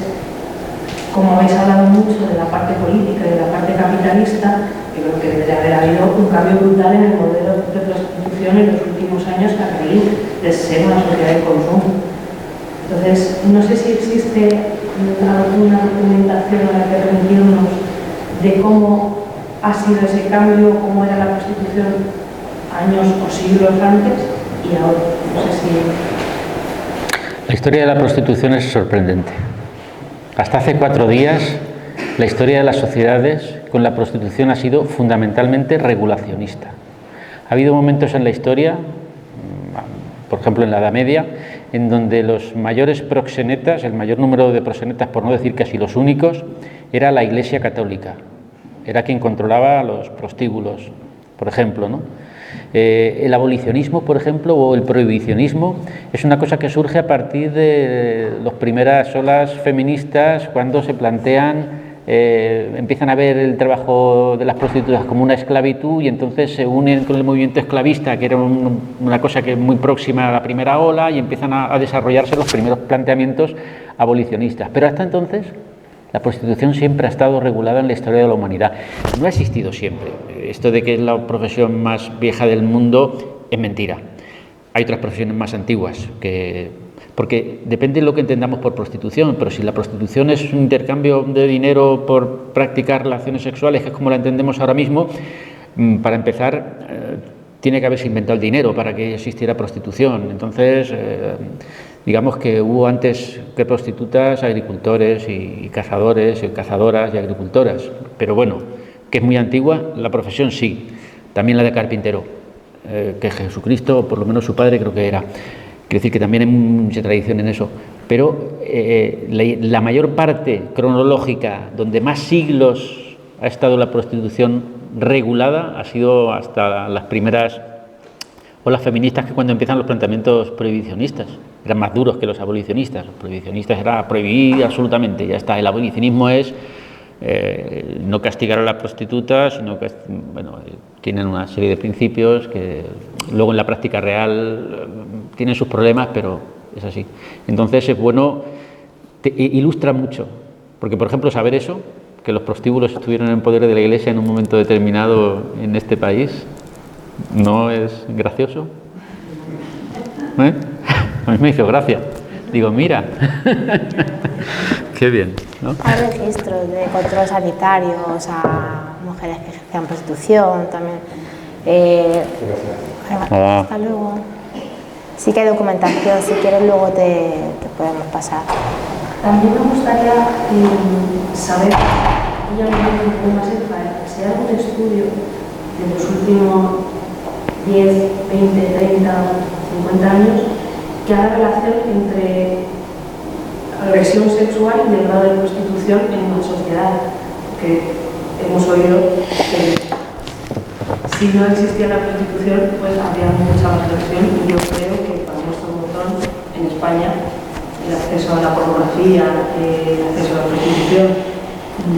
como habéis hablado mucho de la parte política y de la parte capitalista, creo que debe haber habido un cambio brutal en el modelo de prostitución en los últimos años a raíz de ser una sociedad de consumo. Entonces, no sé si existe alguna documentación a la que remitirnos de cómo ha sido ese cambio, cómo era la prostitución años o siglos antes y ahora. No sé si... La historia de la prostitución es sorprendente. Hasta hace 4 días, la historia de las sociedades con la prostitución ha sido fundamentalmente regulacionista. Ha habido momentos en la historia, por ejemplo en la Edad Media, en donde los mayores proxenetas, el mayor número de proxenetas, por no decir casi los únicos, era la Iglesia Católica. Era quien controlaba a los prostíbulos, por ejemplo, ¿no? El abolicionismo, por ejemplo, o el prohibicionismo es una cosa que surge a partir de las primeras olas feministas, cuando se plantean, empiezan a ver el trabajo de las prostitutas como una esclavitud, y entonces se unen con el movimiento esclavista, que era una cosa que muy próxima a la primera ola, y empiezan a desarrollarse los primeros planteamientos abolicionistas. Pero hasta entonces la prostitución siempre ha estado regulada en la historia de la humanidad. No ha existido siempre. Esto de que es la profesión más vieja del mundo es mentira. Hay otras profesiones más antiguas, porque depende de lo que entendamos por prostitución, pero si la prostitución es un intercambio de dinero por practicar relaciones sexuales, que es como la entendemos ahora mismo, para empezar, tiene que haberse inventado el dinero para que existiera prostitución. Entonces, digamos que hubo antes que prostitutas, agricultores y cazadores, y cazadoras y agricultoras. Pero bueno, que es muy antigua, la profesión sí. También la de carpintero, que Jesucristo, o por lo menos su padre, creo que era. Quiero decir que también hay mucha tradición en eso. Pero la mayor parte cronológica, donde más siglos ha estado la prostitución regulada, ha sido hasta las primeras olas feministas, que cuando empiezan los planteamientos prohibicionistas eran más duros que los abolicionistas. Los prohibicionistas era prohibir absolutamente, ya está. El abolicionismo es no castigar a la prostituta, sino que tienen una serie de principios que luego en la práctica real tienen sus problemas, pero es así. Entonces es bueno, ilustra mucho, porque por ejemplo saber eso, que los prostíbulos estuvieron en poder de la Iglesia en un momento determinado en este país, ¿no es gracioso? A mí me hizo gracia. Digo, mira, qué bien, ¿no? Hay registros de control sanitarios a mujeres que ejercían prostitución también. Hasta luego. Sí que hay documentación, si quieres luego te podemos pasar. También me gustaría saber, ya no un poco más si hay algún estudio de los últimos 10, 20, 30, 50 años que haga relación entre agresión sexual y el grado de prostitución en una sociedad, que hemos oído que si no existía la prostitución pues habría mucha más agresión, y yo creo que para nuestro botón en España el acceso a la pornografía, el acceso a la prostitución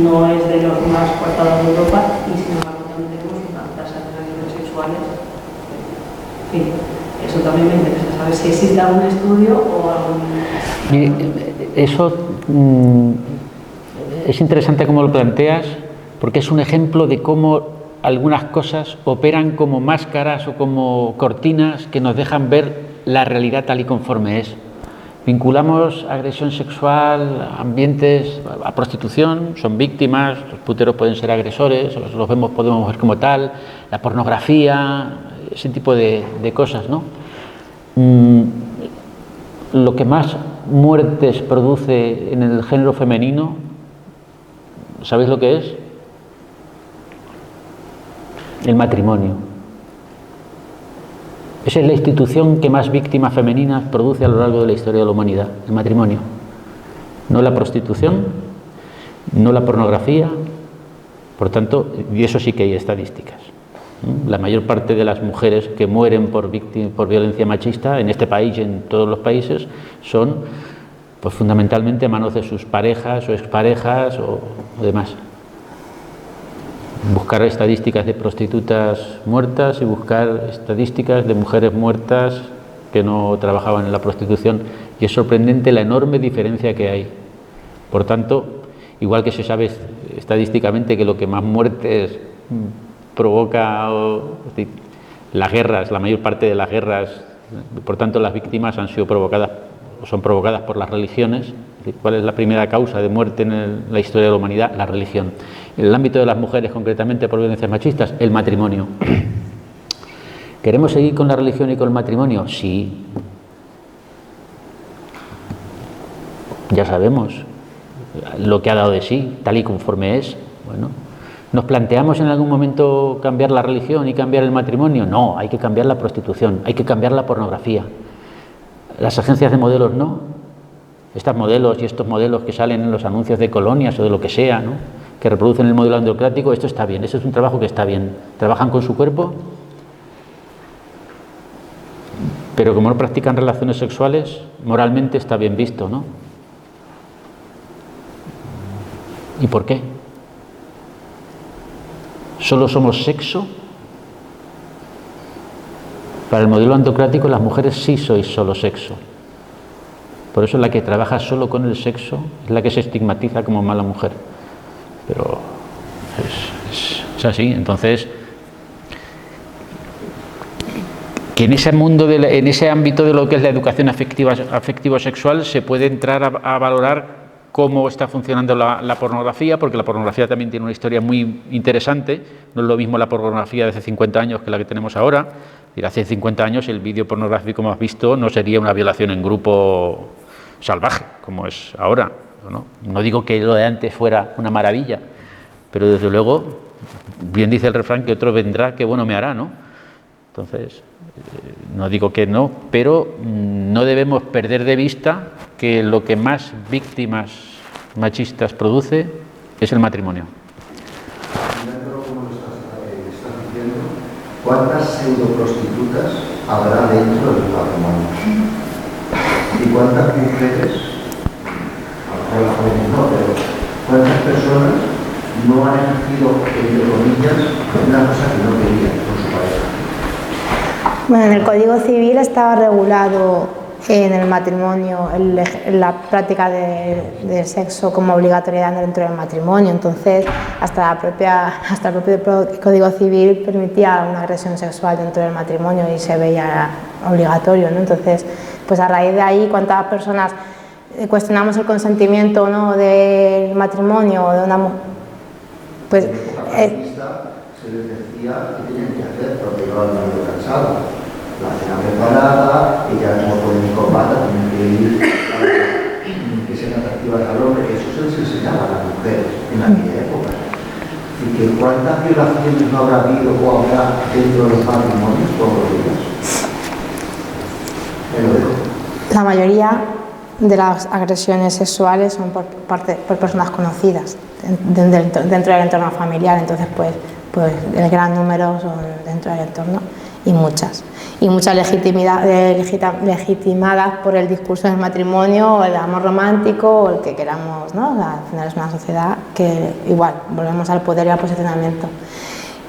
no es de los más cortados de Europa, y sin embargo también tenemos una tasa de agresiones sexuales. En fin, eso también me interesa saber si existe algún estudio o algún... Eso es interesante cómo lo planteas, porque es un ejemplo de cómo algunas cosas operan como máscaras o como cortinas que nos dejan ver la realidad tal y conforme es. Vinculamos agresión sexual a ambientes, a prostitución, son víctimas, los puteros pueden ser agresores, los podemos ver como tal, la pornografía, ese tipo de cosas, ¿no? Lo que más muertes produce en el género femenino, ¿sabéis lo que es? El matrimonio. Esa es la institución que más víctimas femeninas produce a lo largo de la historia de la humanidad, el matrimonio. No la prostitución, no la pornografía, por tanto, y eso sí que hay estadísticas. La mayor parte de las mujeres que mueren por violencia machista en este país y en todos los países son, pues, fundamentalmente a manos de sus parejas o exparejas o demás. Buscar estadísticas de prostitutas muertas y buscar estadísticas de mujeres muertas que no trabajaban en la prostitución, y es sorprendente la enorme diferencia que hay. Por tanto, igual que se sabe estadísticamente que lo que más muertes provoca las guerras, la mayor parte de las guerras, por tanto las víctimas han sido provocadas o son provocadas por las religiones. ¿Cuál es la primera causa de muerte en la historia de la humanidad? La religión. En el ámbito de las mujeres, concretamente por violencias machistas, el matrimonio. ¿Queremos seguir con la religión y con el matrimonio? Sí. Ya sabemos lo que ha dado de sí, tal y conforme es. Bueno, ¿nos planteamos en algún momento cambiar la religión y cambiar el matrimonio? No, hay que cambiar la prostitución, hay que cambiar la pornografía. Las agencias de modelos no. Estos modelos y estos modelos que salen en los anuncios de colonias o de lo que sea, ¿no?, que reproducen el modelo androcrático, esto está bien, ese es un trabajo que está bien. Trabajan con su cuerpo, pero como no practican relaciones sexuales, moralmente está bien visto, ¿no? ¿Y por qué? ¿Solo somos sexo? Para el modelo androcrático, las mujeres sí sois solo sexo. Por eso la que trabaja solo con el sexo es la que se estigmatiza como mala mujer. Pero es así. Entonces, que en ese mundo, en ese ámbito de lo que es la educación afectivo-sexual, se puede entrar a valorar cómo está funcionando la pornografía, porque la pornografía también tiene una historia muy interesante. No es lo mismo la pornografía de hace 50 años que la que tenemos ahora. Y hace 50 años el vídeo pornográfico, como has visto, no sería una violación en grupo salvaje, como es ahora, ¿no? No digo que lo de antes fuera una maravilla, pero desde luego, bien dice el refrán, que otro vendrá que bueno me hará, ¿no? Entonces, no digo que no, pero no debemos perder de vista que lo que más víctimas machistas produce es el matrimonio. ¿Cuántas pseudoprostitutas habrá dentro del matrimonio? ¿Y cuántas mujeres, a lo mejor las jóvenes no, pero cuántas personas no han ejercido, entre comillas, una cosa que no querían con su pareja? Bueno, en el Código Civil estaba regulado en el matrimonio la práctica del sexo como obligatoriedad dentro del matrimonio. Entonces, hasta el propio Código Civil permitía una agresión sexual dentro del matrimonio y se veía obligatorio, ¿no? Entonces, pues a raíz de ahí, ¿cuántas personas cuestionamos el consentimiento, ¿no?, del matrimonio o de una mujer? Pues se les decía que tenían que hacer porque no han ido cansados. La cena preparada, ellas no pueden ir con pata, tienen que ir que sean atractivas al hombre, que eso se les enseñaba a las mujeres en aquella época. Y que cuántas violaciones no habrá habido o habrá dentro de los matrimonios todos los días. La mayoría de las agresiones sexuales son por personas conocidas dentro del entorno familiar, entonces pues el gran número son dentro del entorno y muchas legitimadas por el discurso del matrimonio o el amor romántico o el que queramos, ¿no? Al final es una sociedad que igual volvemos al poder y al posicionamiento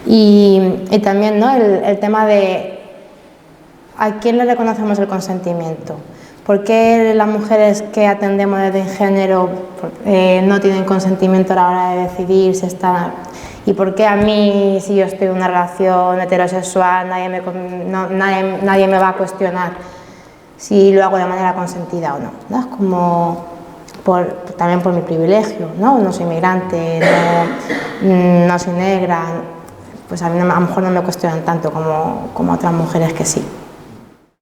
y también, ¿no?, el tema de ¿a quién le reconocemos el consentimiento? ¿Por qué las mujeres que atendemos desde género no tienen consentimiento a la hora de decidir si están? ¿Y por qué a mí, si yo estoy en una relación heterosexual, nadie me va a cuestionar si lo hago de manera consentida o no? ¿No? Es como también por mi privilegio, ¿no? No soy migrante, no soy negra, pues a mí a lo mejor no me cuestionan tanto como otras mujeres que sí.